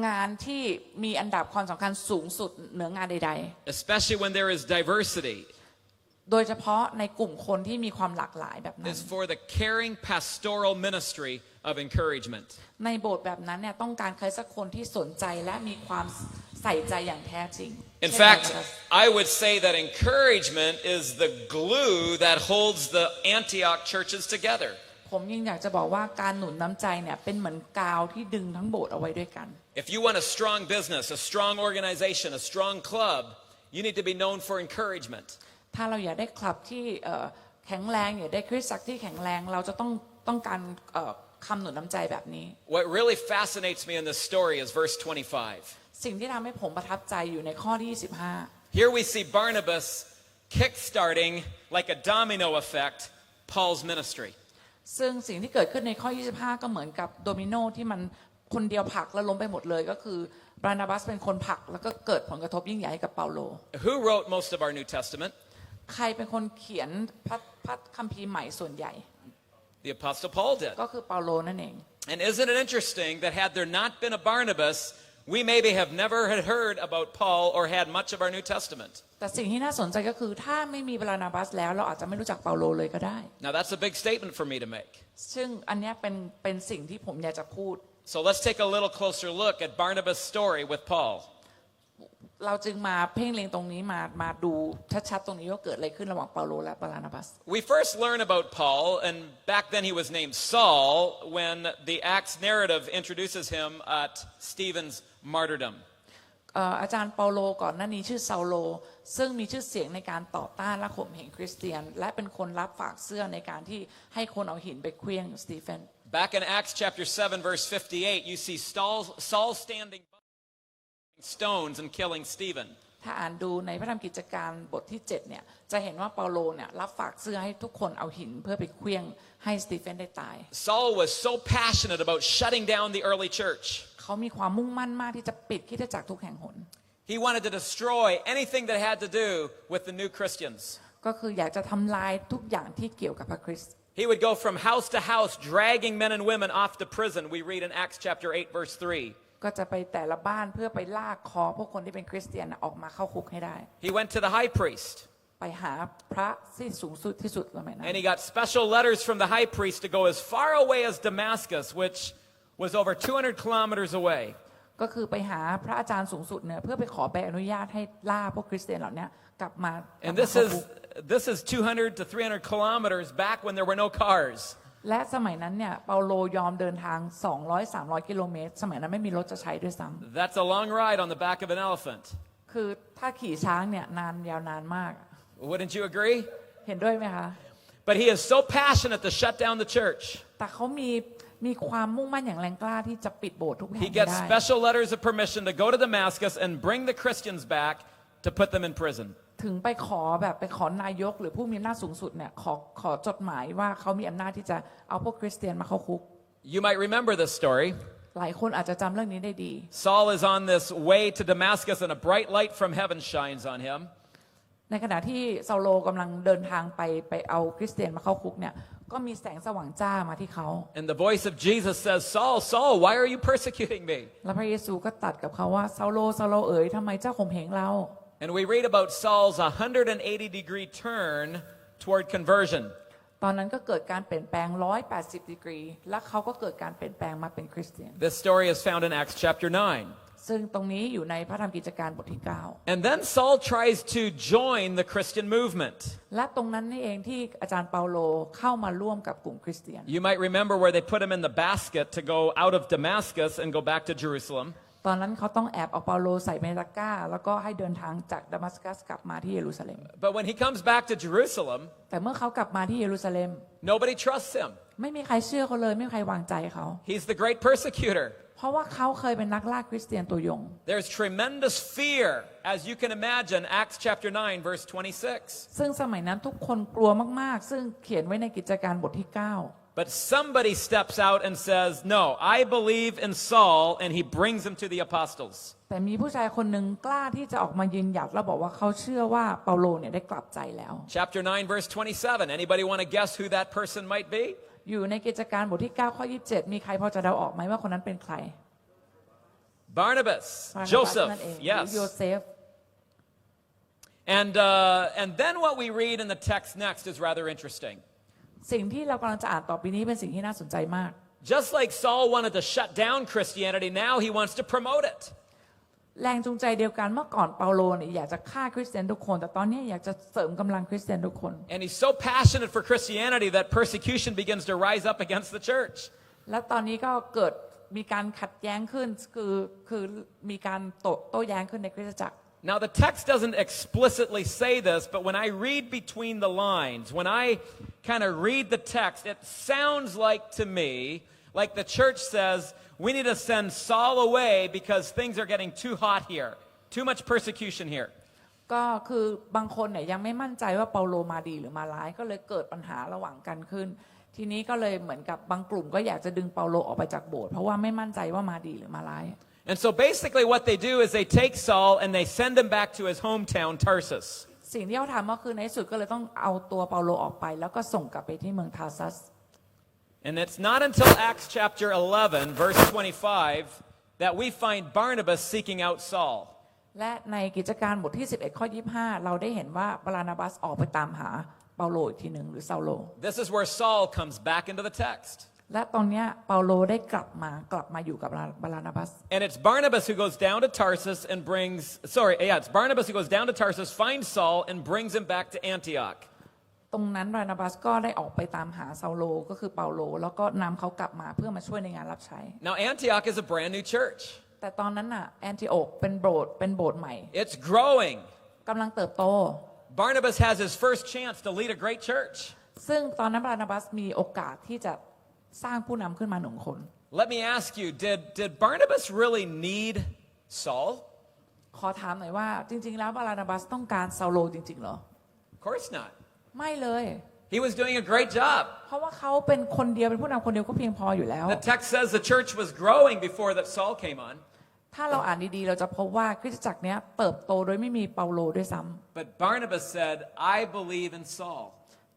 Speaker 2: งานที่มีอันดับความสำคัญสูงสุดเหนืองานใด
Speaker 1: especially when there is diversity,
Speaker 2: ๆ โดยเฉพาะในกลุ่มคนที่มีความหลากหลายแบบนั้น
Speaker 1: is for the caring pastoral ministry of encouragement.
Speaker 2: ในโบสถ์แบบนั้นเนี่ยต้องการใครสักคนที่สนใจและมีความใส่ใจอย่างแท้จริง
Speaker 1: In fact, I would say that encouragement is the glue that holds the Antioch churches together.
Speaker 2: ผมยิ่งอยากจะบอกว่าการหนุนน้ำใจเนี่ยเป็นเหมือนกาวที่ดึงทั้งโบสถ์เอาไว้ด้วยกัน
Speaker 1: If you want a strong business, a strong organization, a strong club, you need to be known for encouragement.
Speaker 2: ถ้าเราอยากได้คลับที่แข็งแรงอยากได้คริสตจักรที่แข็งแรงเราจะต้องการคำหนุนน้ำใจแบบนี้
Speaker 1: What really fascinates me in this story is verse 25.
Speaker 2: สิ่งที่ทำให้ผมประทับใจอยู่ในข้อที่25
Speaker 1: Here we see Barnabas kickstarting like a domino effect Paul's ministry.
Speaker 2: ซึ่งสิ่งที่เกิดขึ้นในข้อ25ก็เหมือนกับโดมิโนที่มันคนเดียวผลักแล้วล้มไปหมดเลยก็คือบานาบัสเป็นคนผลักแล้วก็เกิดผลกระทบยิ่งใหญ่กับเปาโล
Speaker 1: Who wrote most of our New Testament?
Speaker 2: ใครเป็นคนเขียนพระคัมภีร์ใหม่ส่วนใหญ่
Speaker 1: The Apostle Paul did.
Speaker 2: ก็คือเปาโลนั่นเอง
Speaker 1: And isn't it interesting that had there not been a Barnabas, we maybe have never had heard about Paul or had much of our New Testament.
Speaker 2: แต่สิ่งที่น่าสนใจก็คือถ้าไม่มีบานาบัสแล้วเราอาจจะไม่รู้จักเปาโลเลยก็ได้
Speaker 1: Now that's a big statement for me to make.
Speaker 2: ซึ่งอันนี้เป็นสิ่งที่ผมอยากจะพูด
Speaker 1: So let's take a little closer look at Barnabas' story with Paul.
Speaker 2: เราจึงมาเพ่งเล็งตรงนี้มาดูชัดๆตรงนี้ว่าเกิดอะไรขึ้นระหว่างเปาโลและบานาบัส
Speaker 1: We first learn about Paul, and back then he was named Saul, when the Acts narrative introduces him at Stephen's martyrdom.
Speaker 2: อาจารย์เปาโลก่อนหน้านี้ชื่อซาโลซึ่งมีชื่อเสียงในการต่อต้านและข่มเหงคริสเตียนและเป็นคนรับฝากเสื้อในการที่ให้คนเอาหินไปเคลี้ยงสตีเฟน
Speaker 1: Back in Acts chapter 7 verse 58, you see Saul standing stones and killing Stephen.
Speaker 2: ถ้าอ่านดูในพระธรรมกิจการบทที่7เนี่ยจะเห็นว่าเปาโลเนี่ยรับฝากเสื้อให้ทุกคนเอาหินเพื่อไปเคลี้ยงให้สตีเฟนได้ตาย
Speaker 1: Saul was so passionate about shutting down the early church.
Speaker 2: เขามีความมุ่งมั่นมากที่จะปิดคริสตจักรทุกแห่งหน
Speaker 1: He wanted to destroy anything that had to do with the new Christians.
Speaker 2: ก็คืออยากจะทำลายทุกอย่างที่เกี่ยวกับพระคริสต์
Speaker 1: He would go from house to house dragging men and women off to prison. We read in Acts chapter 8 verse 3.
Speaker 2: ก็จะไปแต่ละบ้านเพื่อไปลากคอพวกคนที่เป็นคริสเตียนออกมาเข้าคุกให้ได้
Speaker 1: He went to the high priest.
Speaker 2: ไปหาพระที่สูงสุดที่สุดสมัยนั้น
Speaker 1: And he got special letters from the high priest to go as far away as Damascus, which was over 200 kilometers away.
Speaker 2: ก็คือไปหาพระอาจารย์สูงสุดเนี่ยเพื่อไปขอใบอนุญาตให้ล่าพวกคริสเตียนเหล่านี้กลับมา
Speaker 1: And this is 200 to 300 kilometers back when there were no cars.
Speaker 2: และสมัยนั้นเนี่ยเปาโลยอมเดินทาง 200-300 กิโลเมตรสมัยนั้นไม่มีรถจะใช้ด้วยซ้ำ
Speaker 1: That's a long ride on the back of an elephant.
Speaker 2: คือถ้าขี่ช้างเนี่ยยาวนานมาก
Speaker 1: Wouldn't you agree?
Speaker 2: เห็นด้วยไหมคะ
Speaker 1: But he is so passionate to shut down the church.
Speaker 2: แต่เขา มีความมุ่งมั่นอย่างแรงกล้าที่จะปิดโบสถ์ทุกแห่ง
Speaker 1: He gets
Speaker 2: ได้
Speaker 1: special letters of permission to go to Damascus and bring the Christians back to put them in prison.
Speaker 2: ถึงไปขอนายกหรือผู้มีอำนาจสูงสุดเนี่ยขอจดหมายว่าเขามีอำนาจที่จะเอาพวกคริสเตียนมาเข้าคุก
Speaker 1: You might remember this story.
Speaker 2: หลายคนอาจจะจำเรื่องนี้ได้ดี
Speaker 1: Saul is on this way to Damascus and a bright light from heaven shines on him.
Speaker 2: ในขณะที่เซาโลกำลังเดินทางไปเอาคริสเตียนมาเข้าคุกเนี่ยก็มีแสงสว่างจ้ามาที่เขา
Speaker 1: And the voice of Jesus says, Saul, Saul, why are you persecuting me?
Speaker 2: และพระเยซูก็ตรัสกับเขาว่าเซาโลเอ๋ยทำไมเจ้าข่มเหงเรา
Speaker 1: And we read about Saul's 180-degree turn toward conversion.
Speaker 2: ตอนนั้นก็เกิดการเปลี่ยนแปลง180ดีกรีและเขาก็เกิดการเปลี่ยนแปลงมาเป็นคริสเตียน
Speaker 1: This story is found in Acts chapter 9.
Speaker 2: ซึ่งตรงนี้อยู่ในพระธรรมกิจการบทที่9
Speaker 1: And then Saul tries to join the Christian movement.
Speaker 2: และตรงนั้นนี่เองที่อาจารย์เปาโลเข้ามาร่วมกับกลุ่มคริสเตียน
Speaker 1: You might remember where they put him in the basket to go out of Damascus and go back to Jerusalem.
Speaker 2: ตอนนั้นเขาต้องแอบเอาเปาโลใส่ในตะกร้าแล้วก็ให้เดินทางจากดามัสกัสกลับมาที่เยรูซาเล็ม
Speaker 1: But when he comes back to Jerusalem,
Speaker 2: แต่เมื่อเขากลับมาที่เยรูซาเล็ม
Speaker 1: nobody trusts him.
Speaker 2: ไม่มีใครเชื่อเขาเลยไม่มีใครวางใจเขา
Speaker 1: He's the great persecutor.
Speaker 2: เพราะว่าเขาเคยเป็นนักล่าคริสเตียนตัวยง
Speaker 1: There's tremendous fear, as you can imagine, Acts chapter 9, verse 26.
Speaker 2: ซึ่งสมัยนั้นทุกคนกลัวมากๆซึ่งเขียนไว้ในกิจการบทที่
Speaker 1: But somebody steps out and says, no, I believe in Saul, and he brings him to the apostles.
Speaker 2: แต่มีผู้ชายคนหนึ่งกล้าที่จะออกมายืนหยัดแล้วบอกว่าเขาเชื่อว่าเปาโลเนี่ยได้กลับใจแล้ว
Speaker 1: Chapter 9, verse 27. Anybody want to guess who that person might be?
Speaker 2: อยู่ในกิจการบทที่9ข้อ27มีใครพอจะเดาออกไหมว่าคนนั้นเป็นใคร
Speaker 1: Barnabas,
Speaker 2: บานาบัส
Speaker 1: Joseph,
Speaker 2: นั่นเองหรือ
Speaker 1: yes.
Speaker 2: โยเซฟ
Speaker 1: And then what we read in the text next is rather interesting.
Speaker 2: สิ่งที่เรากำลังจะอ่านต่อไปนี้เป็นสิ่งที่น่าสนใจมาก
Speaker 1: Just like Saul wanted to shut down Christianity, now he wants to promote it.
Speaker 2: แรงจูงใจเดียวกันเมื่อก่อนเปาโลเนี่ยอยากจะฆ่าคริสเตียนทุกคนแต่ตอนนี้อยากจะเสริมกำลังคริสเตียนทุกคน
Speaker 1: And he's so passionate for Christianity that persecution begins to rise up against the church.
Speaker 2: และตอนนี้ก็เกิดมีการขัดแย้งขึ้นคือมีการโต้แย้งขึ้นในคริสตจักร
Speaker 1: Now, the text doesn't explicitly say this, but when I read between the lines, when I kind of read the text, it sounds like to me, like the church says, we need to send Saul away because things are getting too hot here, too much persecution here.
Speaker 2: ก็คือบางคนเนี่ยยังไม่มั่นใจว่าเปาโลมาดีหรือมาร้ายก็เลยเกิดปัญหาระหว่างกันขึ้น ทีนี้ก็เลยเหมือนกับบางกลุ่มก็อยากจะดึงเปาโลออกไปจากโบสถ์เพราะว่าไม่มั่นใจว่ามาดีหรือมาร้าย
Speaker 1: And so basically what they do is they take Saul and they send him back to his hometown, Tarsus.
Speaker 2: สิ่งที่เขาทำก็คือในที่สุดก็เลยต้องเอาตัวเปาโลออกไปแล้วก็ส่งกลับไปที่เมืองทาร์ซัส
Speaker 1: And it's not until Acts chapter 11, verse 25, that we find Barnabas seeking out Saul.
Speaker 2: และในกิจการบทที่11ข้อ25เราได้เห็นว่าบารานาบัสออกไปตามหาเปาโลอีกทีหนึ่งหรือเซาโล
Speaker 1: This is where Saul comes back into the text.
Speaker 2: และตอนนี้เปาโลได้กลับมาอยู่กับบารานาบัส
Speaker 1: And it's Barnabas who goes down to Tarsus and it's Barnabas who goes down to Tarsus, finds Saul, and brings him back to Antioch.
Speaker 2: ตรงนั้นบารานาบัสก็ได้ออกไปตามหาเซาโลก็คือเปาโลแล้วก็นำเขากลับมาเพื่อมาช่วยในงานรับใช้
Speaker 1: Now Antioch is a brand new church.
Speaker 2: แต่ตอนนั้นน่ะแอนติโอกเป็นโบสถ์ใหม่
Speaker 1: It's growing.
Speaker 2: กำลังเติบโต
Speaker 1: Barnabas has his first chance to lead a great church.
Speaker 2: ซึ่งตอนนั้นบารานาบัสมีโอกาสที่จะสร้างผู้นำขึ้นมา1 คน
Speaker 1: Let me ask you, did Barnabas really need Saul?
Speaker 2: ขอถามหน่อยว่าจริงๆแล้วบารานาบัสต้องการเซาโลจริงๆเหรอ
Speaker 1: Of course not.
Speaker 2: ไม่เลย
Speaker 1: He was doing a great job.
Speaker 2: เพราะว่าเขาเป็นคนเดียวเป็นผู้นำคนเดียวก็เพียงพออยู่แล้ว
Speaker 1: The text says the church was growing before that Saul came on.
Speaker 2: ถ้าเราอ่านดีๆเราจะพบว่าคริสตจักรเนี้ยเติบโตโดยไม่มีเปาโลด้วยซ้ำ
Speaker 1: But Barnabas said, I believe in Saul.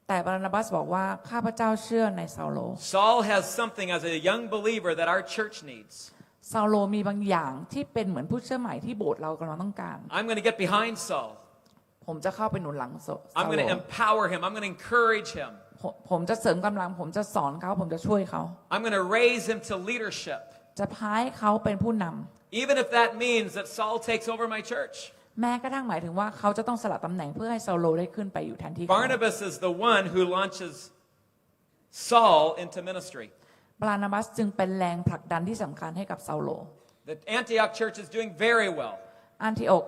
Speaker 2: แต่บารานาบัสบอกว่าข้าพเจ้าเชื่อในเซาโล
Speaker 1: Saul has something as a young believer that our church needs.
Speaker 2: เซาโลมีบางอย่างที่เป็นเหมือนผู้เชื่อใหม่ที่โบสถ์เรากำลังต้องการ
Speaker 1: I'm going to get behind Saul.
Speaker 2: ผมจะเข้าไปหนุนหลังเซา
Speaker 1: I'm
Speaker 2: โล
Speaker 1: going to empower him. I'm going to encourage him.
Speaker 2: ผมจะเสริมกำลังผมจะสอนเขาผมจะช่วยเขา
Speaker 1: I'm going to raise him to leadership.
Speaker 2: จะพาให้เขาเป็นผู้นำ
Speaker 1: Even if that means that Saul takes over my church.
Speaker 2: แม้กระทั่งหมายถึงว่าเขาจะต้องสละตำแหน่งเพื่อให้เซาโลได้ขึ้นไปอยู่แทนที่เขา
Speaker 1: Barnabas is the one who launches Saul into ministry.
Speaker 2: บารานาบัสจึงเป็นแรงผลักดันที่สำคัญให้กับเซาโล
Speaker 1: The Antioch church is doing very well.
Speaker 2: อันทิโอก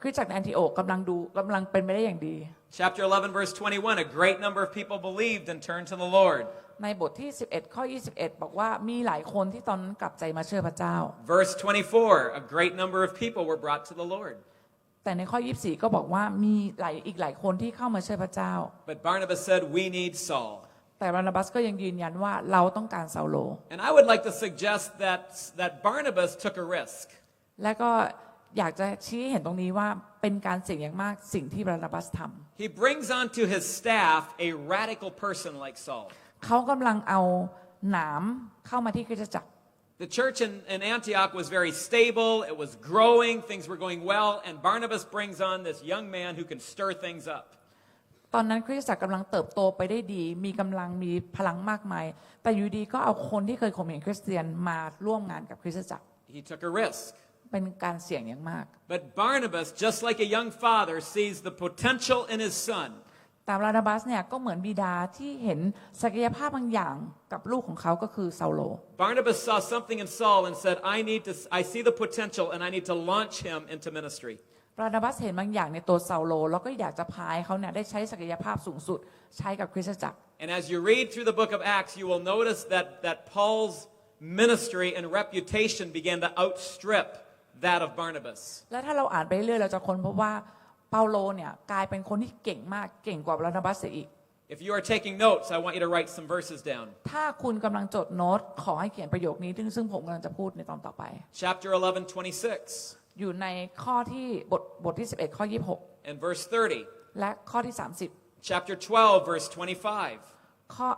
Speaker 2: คริสตจักรในอันทิโอกกำลังเป็นไปได้อย่างดี
Speaker 1: Chapter 11, verse 21, a great number of people believed and turned to the Lord.
Speaker 2: ในบทที่11ข้อ21บอกว่ามีหลายคนที่ตอนนั้นกลับใจมาเชื่อพระเจ้า
Speaker 1: Verse 24, a great number of people were brought to the Lord.
Speaker 2: แต่ในข้อ24ก็บอกว่ามีอีกหลายคนที่เข้ามาเชื่อพระเจ้า
Speaker 1: But Barnabas said, we need Saul.
Speaker 2: แต่บานาบัสก็ยังยืนยันว่าเราต้องการเซาโล
Speaker 1: And I would like to suggest that Barnabas took a risk.
Speaker 2: และก็อยากจะชี้เห็นตรงนี้ว่าเป็นการเสี่ยงอย่างมากสิ่งที่บานาบัสทำ
Speaker 1: He brings onto his staff a radical person like Saul.
Speaker 2: เขากำลังเอาหนามเข้ามาที่คริสตจักร
Speaker 1: The church in Antioch was very stable, it was growing, things were going well, and Barnabas brings on this young man who can stir things up.
Speaker 2: ตอนนั้นคริสตจักรกำลังเติบโตไปได้ดีมีกำลังมีพลังมากมายแต่อยู่ดีก็เอาคนที่เคยข่มเหงคริสเตียนมาร่วมงานกับคริสตจักร
Speaker 1: He took a risk.
Speaker 2: เป็นการเสี่ยงอย่างมาก
Speaker 1: But Barnabas, just like a young father, sees the potential in his son.
Speaker 2: แต่บานาบัสเนี่ยก็เหมือนบิดาที่เห็นศักยภาพบางอย่างกับลูกของเขาก็คือเซาโล
Speaker 1: Barnabas saw something in Saul and said, I see the potential and I need to launch him into ministry.
Speaker 2: บานาบัสเห็นบางอย่างในตัวเซาโลแล้วก็อยากจะพาให้เขาเนี่ยได้ใช้ศักยภาพสูงสุดใช้กับคริสตจักร
Speaker 1: And as you read through the book of Acts, you will notice that Paul's ministry and reputation began to outstrip that of Barnabas.
Speaker 2: และถ้าเราอ่านไปเรื่อยเราจะค้นพบว่าเปาโลเนี่ยกลายเป็นคนที่เก่งมากเก่งกว่าบานาบัสเสียอีก
Speaker 1: If you are taking notes, I want you to write some verses down.
Speaker 2: ถ้าคุณกำลังจดโน้ตขอให้เขียนประโยคนี้ซึ่งผมกำลังจะพูดในตอนต่อไป
Speaker 1: Chapter 11:26
Speaker 2: อยู่ในข้อที่บทที่11ข้อ26
Speaker 1: and verse 30.
Speaker 2: และข้อที่30
Speaker 1: Chapter 12, verse 25.
Speaker 2: ข้อ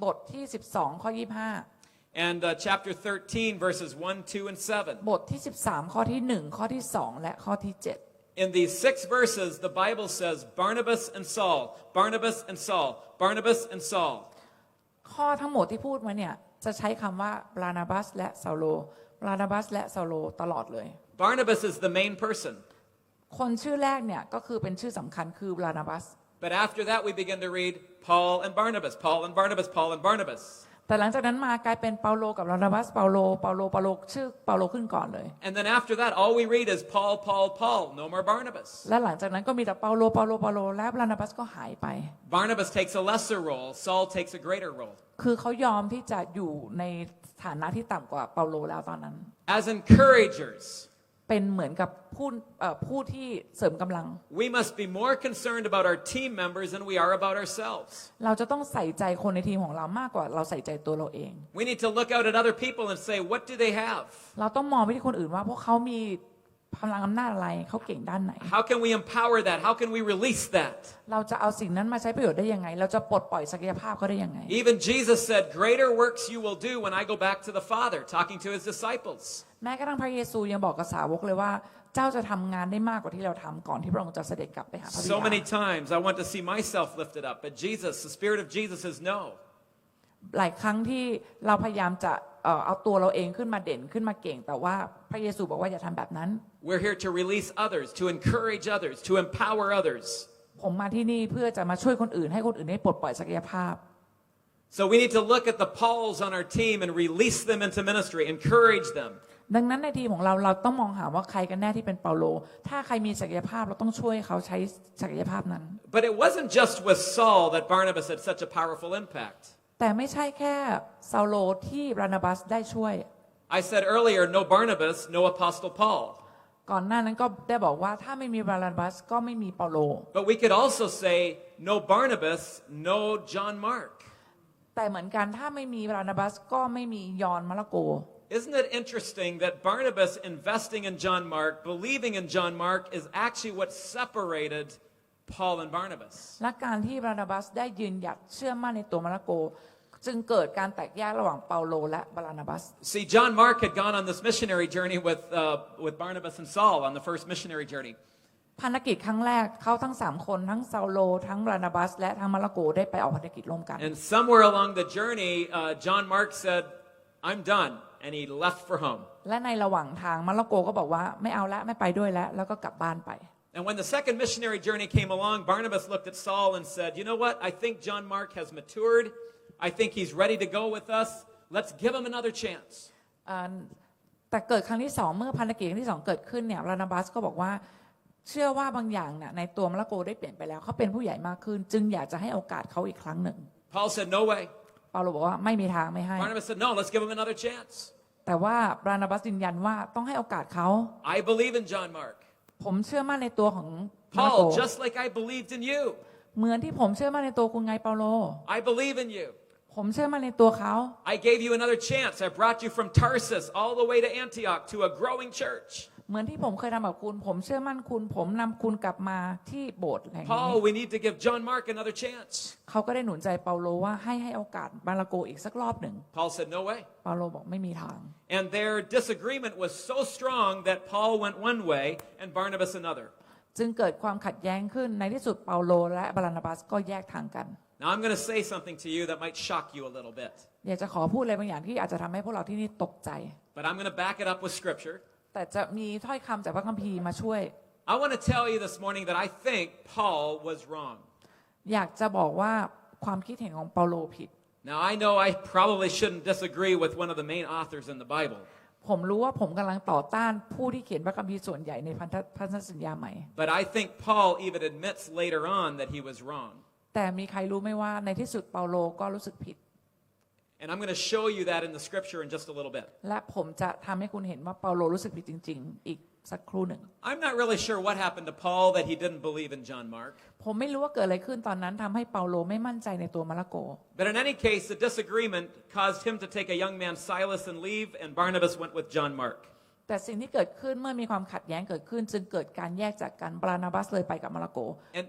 Speaker 2: บทที่12ข้อ25
Speaker 1: And chapter 13, verses 1, 2, and 7.
Speaker 2: บทที่13ข้อที่1ข้อที่2และข้อที่7
Speaker 1: In these 6 verses, the Bible says Barnabas and Saul, Barnabas and Saul, Barnabas and Saul.
Speaker 2: ข้อทั้งหมดที่พูดมาเนี่ยจะใช้คำว่าบานาบัสและเซาโลบานาบัสและเซาโลตลอดเลย
Speaker 1: Barnabas is the main person.
Speaker 2: คนชื่อแรกเนี่ยก็คือเป็นชื่อสำคัญคือบานาบัส
Speaker 1: But after that, we begin to read Paul and Barnabas, Paul and Barnabas, Paul and Barnabas.
Speaker 2: แต่หลังจากนั้นมากลายเป็นเปาโลกับบานาบัสเปาโลชื่อเปาโลขึ้นก่อนเลย
Speaker 1: And then after that, all we read is Paul, Paul, Paul, no more Barnabas.
Speaker 2: และหลังจากนั้นก็มีแต่เปาโลและบานาบัสก็หายไป
Speaker 1: Barnabas takes a lesser role, Saul takes a greater role.
Speaker 2: คือเขายอมที่จะอยู่ในฐานะที่ต่ำกว่าเปาโลแล้วตอนนั้น
Speaker 1: As encouragers,
Speaker 2: เป็นเหมือนกับผู้ที่เสริมกำลัง
Speaker 1: we must be more concerned about our team members than we are about ourselves.
Speaker 2: เราจะต้องใส่ใจคนในทีมของเรามากกว่าเราใส่ใจตัวเราเอง
Speaker 1: We need to look out at other people and say, what do they have?
Speaker 2: เราต้องมองไปที่คนอื่นว่าพวกเขามีพลังอำนาจอะไรเขาเก่งด้านไหน
Speaker 1: How can we empower that? How can we release that?
Speaker 2: เราจะเอาสิ่งนั้นมาใช้ประโยชน์ได้ยังไงเราจะปลดปล่อยศักยภาพเขาได้ยังไง
Speaker 1: Even Jesus said, greater works you will do when I go back to the Father, talking to his disciples.
Speaker 2: แม้กระทั่งพระเยซูยังบอกกับสาวกเลยว่าเจ้าจะทำงานได้มากกว่าที่เราทำก่อนที่พระองค์จะเสด็จกลับไปหาพระบิดา
Speaker 1: So many times I want to see myself lifted up, but Jesus, the Spirit of Jesus says no.
Speaker 2: หลายครั้งที่เราพยายามจะเอาตัวเราเองขึ้นมาเด่นขึ้นมาเก่งแต่ว่าพระเยซูบอกว่าอย่าทำแบบนั้น
Speaker 1: We're here to release others, to encourage others, to empower others.
Speaker 2: ผมมาที่นี่เพื่อจะมาช่วยคนอื่นให้คนอื่นได้ปลดปล่อยศักยภาพ
Speaker 1: So we need to look at the Pauls on our team and release them into ministry, encourage them.
Speaker 2: ดังนั้นในทีมของเราต้องมองหาว่าใครกันแน่ที่เป็นเปาโลถ้าใครมีศักยภาพเราต้องช่วยเขาใช้ศักยภาพนั้น
Speaker 1: But it wasn't just with Saul that Barnabas had such a powerful impact.
Speaker 2: แต่ไม่ใช่แค่เซาโลที่บานาบัสได้ช่วย
Speaker 1: I said earlier, no Barnabas, no Apostle Paul.
Speaker 2: ก่อนหน้านั้นก็ได้บอกว่าถ้าไม่มีบานาบัสก็ไม่มีเปาโล
Speaker 1: But we could also say, no Barnabas, no John Mark.
Speaker 2: แต่เหมือนกันถ้าไม่มีบานาบัสก็ไม่มียอห์นมาระโก
Speaker 1: Isn't it interesting that Barnabas investing in John Mark, believing in John Mark, is actually what separated Paul and Barnabas?
Speaker 2: และการที่บานาบัสได้ยืนหยัดเชื่อมั่นในตัวมาระโกจึงเกิดการแตกแยกระหว่างเปาโลและบานาบัส
Speaker 1: See, John Mark had gone on this missionary journey with Barnabas and Saul on the first missionary journey.
Speaker 2: ภารกิจครั้งแรกเขาทั้ง3คนทั้งเซาโลทั้งบานาบัสและทั้งมาระโกได้ไปออกภารกิจร่วมกัน
Speaker 1: And somewhere along the journey, John Mark said, I'm done. And he left for home.
Speaker 2: และในระหว่างทางมาระโกก็บอกว่าไม่เอาละไม่ไปด้วยแล้วก็กลับบ้านไป
Speaker 1: And when the second missionary journey came along, Barnabas looked at Saul and said, you know what? I think John Mark has matured. I think he's ready to go with us. Let's give him another chance.
Speaker 2: แต่เกิดครั้งที่2เมื่อภารกิจครั้งที่2เกิดขึ้นเนี่ยบานาบัสก็บอกว่าเชื่อว่าบางอย่างเนี่ยในตัวมาระโกได้เปลี่ยนไปแล้วเขาเป็นผู้ใหญ่มากขึ้นจึงอยากจะให้โอกาสเขาอีกครั้งหนึ่ง
Speaker 1: Paul said, no way.
Speaker 2: เปาโลบอกว่าไม่มีทางไม่ให้
Speaker 1: Barnabas said, no, let's give him another chance.
Speaker 2: แต่ว่าบรานาบัสยืนยันว่าต้องให้โอกาสเขา
Speaker 1: I believe in John Mark.
Speaker 2: ผมเชื่อมั่นในตัวของมาระโก
Speaker 1: Paul, just like I believed in you.
Speaker 2: เหมือนที่ผมเชื่อมั่นในตัวคุณไงเปาโล
Speaker 1: I believe in you.
Speaker 2: ผมเชื่อมั่นในตัวเขา
Speaker 1: I gave you another chance. I brought you from Tarsus all the way to Antioch to a growing church.
Speaker 2: เหมือนที่ผมเคยทำกับคุณผมเชื่อมั่นคุณผมนำคุณกลับมาที่โบสถ์แห่งนี้
Speaker 1: Paul, we need to give John Mark another chance.
Speaker 2: เขาก็ได้หนุนใจเปาโลว่าให้โอกาสมาระโกอีกสักรอบหนึ่ง
Speaker 1: Paul said, no way.
Speaker 2: เปาโลบอกไม่มีทาง
Speaker 1: And their disagreement was so strong that Paul went one way and Barnabas another.
Speaker 2: จึงเกิดความขัดแย้งขึ้นในที่สุดเปาโลและบรานาบัสก็แยกทางกัน
Speaker 1: Now I'm going to say something to you that might shock you a little bit.
Speaker 2: อยากจะขอพูดอะไรบางอย่างที่อาจจะทำให้พวกเราที่นี่ตกใจ
Speaker 1: But I'm going to back it up with scripture.
Speaker 2: แต่จะมีถ้อยคำจากพระคัมภีร์มาช่วย
Speaker 1: I want to tell you this morning that I think Paul was wrong.
Speaker 2: อยากจะบอกว่าความคิดเห็นของเปาโลผิด
Speaker 1: Now I know I probably shouldn't disagree with one of the main authors in the Bible.
Speaker 2: ผมรู้ว่าผมกำลังต่อต้านผู้ที่เขียนพระคัมภีร์ส่วนใหญ่ในพันธสัญญาใหม่
Speaker 1: But I think Paul even admits later on that he was wrong.
Speaker 2: แต่มีใครรู้ไหมว่าในที่สุดเปาโลก็รู้สึกผิด
Speaker 1: And I'm going to show you that in the scripture in just a little bit.
Speaker 2: และผมจะทำให้คุณเห็นว่าเปาโลรู้สึกผิดจริงๆอีกสักครู่หนึ่ง
Speaker 1: I'm not really sure what happened to Paul that he didn't believe in John Mark.
Speaker 2: ผมไม่รู้ว่าเกิดอะไรขึ้นตอนนั้นทำให้เปาโลไม่มั่นใจในตัวมาระโก
Speaker 1: But in any case, the disagreement caused him to take a young man Silas and leave, and Barnabas went with John Mark.
Speaker 2: แต่สิ่งที่เกิดขึ้นเมื่อมีความขัดแย้งเกิดขึ้นจึงเกิดการแยกจากกันบรานาบัสเลยไปกับมาระโก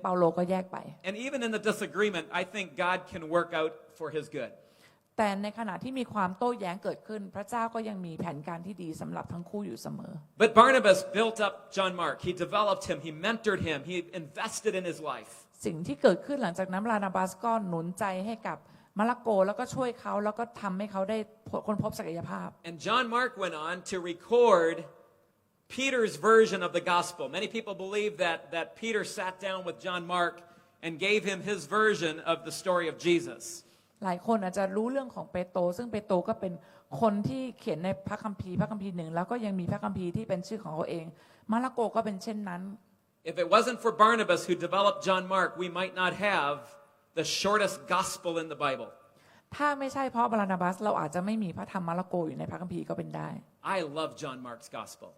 Speaker 2: เปาโลก็แยกไป
Speaker 1: And even in the disagreement, I think God can work out for his good.
Speaker 2: แต่ในขณะที่มีความโต้แย้งเกิดขึ้นพระเจ้าก็ยังมีแผนการที่ดีสำหรับทั้งคู่อยู่เสมอ
Speaker 1: But Barnabas built up John Mark. He developed him. He mentored him. He invested in his life.
Speaker 2: สิ่งที่เกิดขึ้นหลังจากนั้นบรานาบัสก็หนุนใจให้กับมาระโกแล้วก็ช่วยเขาแล้วก็ทำให้เขาได้ค้นพบศักยภาพ
Speaker 1: And John Mark went on to record Peter's version of the gospel. Many people believe that Peter sat down with John Mark and gave him his version of the story of Jesus.
Speaker 2: หลายคนอาจจะรู้เรื่องของเปโตรซึ่งเปโตรก็เป็นคนที่เขียนในพระคัมภีร์หนึ่งแล้วก็ยังมีพระคัมภีร์ที่เป็นชื่อของเขาเองมาระโกก็เป็นเช่นนั้น
Speaker 1: If it wasn't for Barnabas who developed John Mark, we might not have the shortest gospel in the Bible.
Speaker 2: ถ้าไม่ใช่เพราะบรานาบัสเราอาจจะไม่มีพระธรรมมาระโกอยู่ในพระคัมภีร์ก็เป็นได้
Speaker 1: I love John Mark's gospel.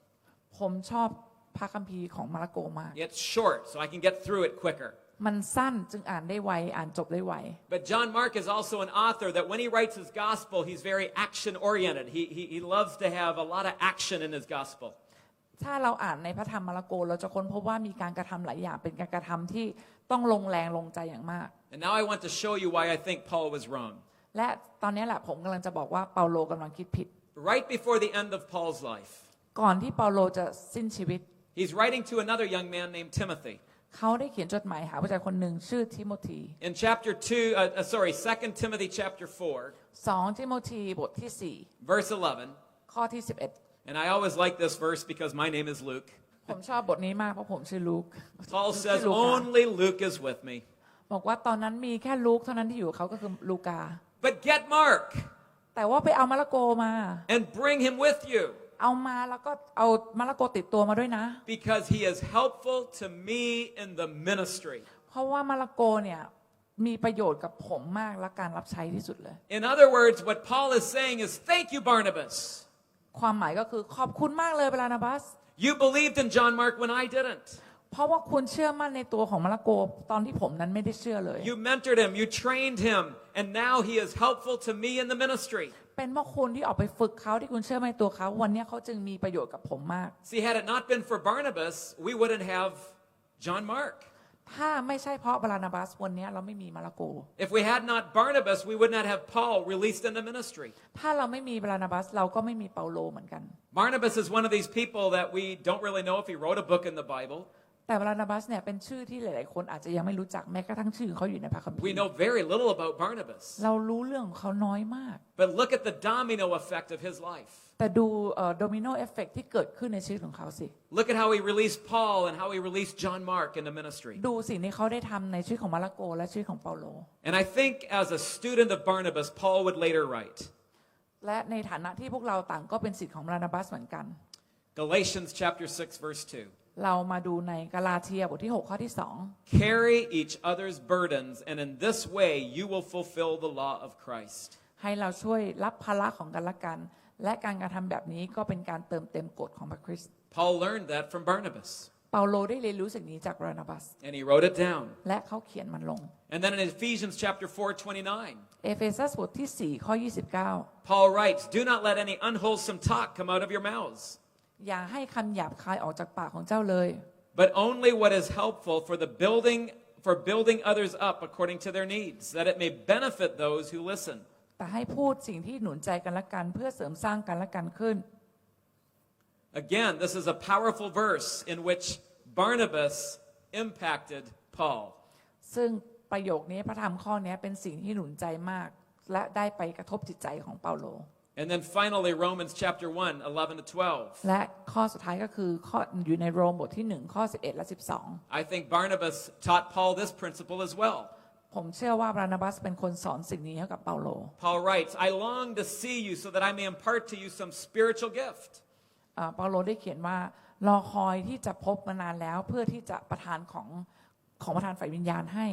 Speaker 2: ผมชอบพระคัมภีร์ของมาระโกมาก
Speaker 1: It's short, so I can get through it quicker.
Speaker 2: มันสั้นจึงอ่านได้ไวอ่านจบได้ไว
Speaker 1: But John Mark is also an author that when he writes his gospel, he's very action oriented. He loves to have a lot of action in his gospel.
Speaker 2: ถ้าเราอ่านในพระธรรมมาระโกเราจะค้นพบว่ามีการกระทำหลายอย่างเป็นการกระทำที่ต้องลงแรงลงใจอย่างมาก
Speaker 1: And now I want to show you why I think Paul was wrong.
Speaker 2: และตอนนี้แหละผมกำลังจะบอกว่าเปาโลกำลังคิดผิด
Speaker 1: Right before the end of Paul's life,
Speaker 2: ก่อนที่เปาโลจะสิ้นชีวิต
Speaker 1: he's writing to another young man named Timothy.
Speaker 2: เขาได้เขียนจดหมายหาผู้ชายคนหนึ่งชื่อทิโมธี
Speaker 1: In chapter 2 Timothy chapter 4,
Speaker 2: 2 ทิโมธีบทที่
Speaker 1: verse 11.
Speaker 2: 4 ข้อที่
Speaker 1: And I always like this verse because my name is Luke.
Speaker 2: 11 ผมชอบบทนี้มากเพราะผมชื่อลูก
Speaker 1: Paul
Speaker 2: ชื่
Speaker 1: says,
Speaker 2: อลูกา
Speaker 1: only Luke is with me.
Speaker 2: บอกว่าตอนนั้นมีแค่ลูกเท่านั้นที่อยู่กับเขาก็คือลูกา
Speaker 1: But get Mark
Speaker 2: แต่ว่าไปเอามาระโกมา
Speaker 1: and bring him with you
Speaker 2: เอามาแล้วก็เอามาระโกติดตัวมาด้วยนะ
Speaker 1: because he is helpful to me in the ministry.
Speaker 2: เพราะว่ามาระโกเนี่ยมีประโยชน์กับผมมากและการรับใช้ที่สุดเลย
Speaker 1: In other words, what Paul is saying is, thank you, Barnabas.
Speaker 2: ความหมายก็คือขอบคุณมากเลยบรานาบัส
Speaker 1: You believed in John Mark when I didn't.
Speaker 2: เพราะว่าคุณเชื่อมั่นในตัวของมาระโกตอนที่ผมนั้นไม่ได้เชื่อเลย
Speaker 1: You mentored him, you trained him, and now he is helpful to me in the ministry.
Speaker 2: เป็นเพราะคุณที่ออกไปฝึกเขาที่คุณเชื่อมั่นในตัวเขาวันนี้เขาจึงมีประโยชน์กับผมมาก
Speaker 1: See, had it not been for Barnabas, we wouldn't have John Mark.
Speaker 2: ถ้าไม่ใช่เพราะบรานาบัสวันนี้เราไม่มีมาระโก
Speaker 1: If we had not Barnabas, we would not have Paul released into ministry.
Speaker 2: ถ้าเราไม่มีบรานาบัสเราก็ไม่มีเปาโลเหมือนกัน
Speaker 1: Barnabas is one of these people that we don't really know if he wrote a book in the Bible.
Speaker 2: แต่บรานาบัสเนี่ยเป็นชื่อที่หลายๆคนอาจจะยังไม่รู้จักแม้กระทั่งชื่อเขาอยู่ในพระคัมภี
Speaker 1: We
Speaker 2: ร์
Speaker 1: know very little about Barnabas.
Speaker 2: เรารู้เรื่องของเขาน้อยมาก
Speaker 1: But look at the domino effect of his life.
Speaker 2: แต่ดูโดมิโนเอฟเฟกต์ที่เกิดขึ้นในชีวิตของเขาสิ
Speaker 1: Look at how he released Paul and how he released John Mark into ministry.
Speaker 2: ดูสิ่งที่เขาได้ทำในชีวิตของมาระโกและชีวิตของเปาโล
Speaker 1: And I think as a student of Barnabas, Paul would later write,
Speaker 2: และในฐานะที่พวกเราต่างก็เป็นศิษย์ของบรานาบัสเหมือนกัน
Speaker 1: Galatians chapter 6, verse 2.
Speaker 2: เรามาดูในกาลาเทียบทที่6ข้อที่
Speaker 1: Carry each other's burdens, and in this way you will fulfill the law of Christ.
Speaker 2: 2ให้เราช่วยรับภาระของกันและกันและการกระทำแบบนี้ก็เป็นการเติมเต็มกฎของพระคริสต์
Speaker 1: Paul learned that from Barnabas.
Speaker 2: เปาโลได้เรียนรู้สิ่งนี้จากบานาบัส
Speaker 1: And he wrote it down.
Speaker 2: และเขาเขียนมันลง
Speaker 1: And then in Ephesians chapter 4:29,
Speaker 2: เอเฟซัสบทที่4ข้อ29
Speaker 1: Paul writes, "Do not let any unwholesome talk come out of your mouths,
Speaker 2: อย่าให้คำหยาบคายออกจากปากของเจ้าเลย
Speaker 1: but only what is helpful for building others up according to their needs, that it may benefit those who listen."
Speaker 2: แต่ให้พูดสิ่งที่หนุนใจกันและกันเพื่อเสริมสร้างกันและกันขึ้น
Speaker 1: Again, this is a powerful verse in which Barnabas impacted Paul.
Speaker 2: ซึ่งประโยคนี้พระธรรมข้อนี้เป็นสิ่งที่หนุนใจมากและได้ไปกระทบจิตใจของเปาโล
Speaker 1: And then finally, Romans chapter 1, 11 to 12.
Speaker 2: และข้อสุดท้ายก็คือข้ออยู่ในโรมบทที่1ข้อ11และ12
Speaker 1: I think Barnabas taught Paul this principle as well.
Speaker 2: ผมเชื่อว่าบานาบัสเป็นคนสอนสิ่งนี้ให้กับเปาโล
Speaker 1: Paul writes, "I long to see you so that I may impart to you some spiritual gift."
Speaker 2: เปาโลได้เขียนว่ารอคอยที่จะพบมานานแล้วเพื่อที่จะประทานของประทานฝ่ายวิญญาณให้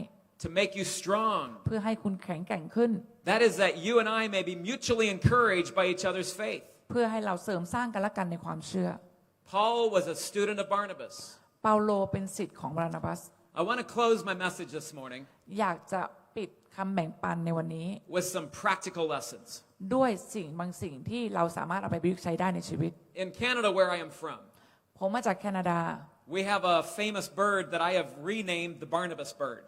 Speaker 1: To make you strong.
Speaker 2: เพื่อให้คุณแข็งแกร่งขึ้น
Speaker 1: That is that you and I may be mutually encouraged by each other's faith.
Speaker 2: เพื่อให้เราเสริมสร้างกันและกันในความเชื่อ
Speaker 1: Paul was a student of Barnabas.
Speaker 2: เปาโลเป็นศิษย์ของบานาบัส
Speaker 1: I want to close my message this morning
Speaker 2: อยากจะปิดคำแบ่งปันในวันนี้
Speaker 1: with some practical lessons.
Speaker 2: ด้วยบางสิ่งที่เราสามารถเอาไปประยุกต์ใช้ได้ในชีวิต
Speaker 1: In Canada, where I am from,
Speaker 2: ผมมาจากแคนาดา
Speaker 1: we have a famous bird that I have renamed the Barnabas bird.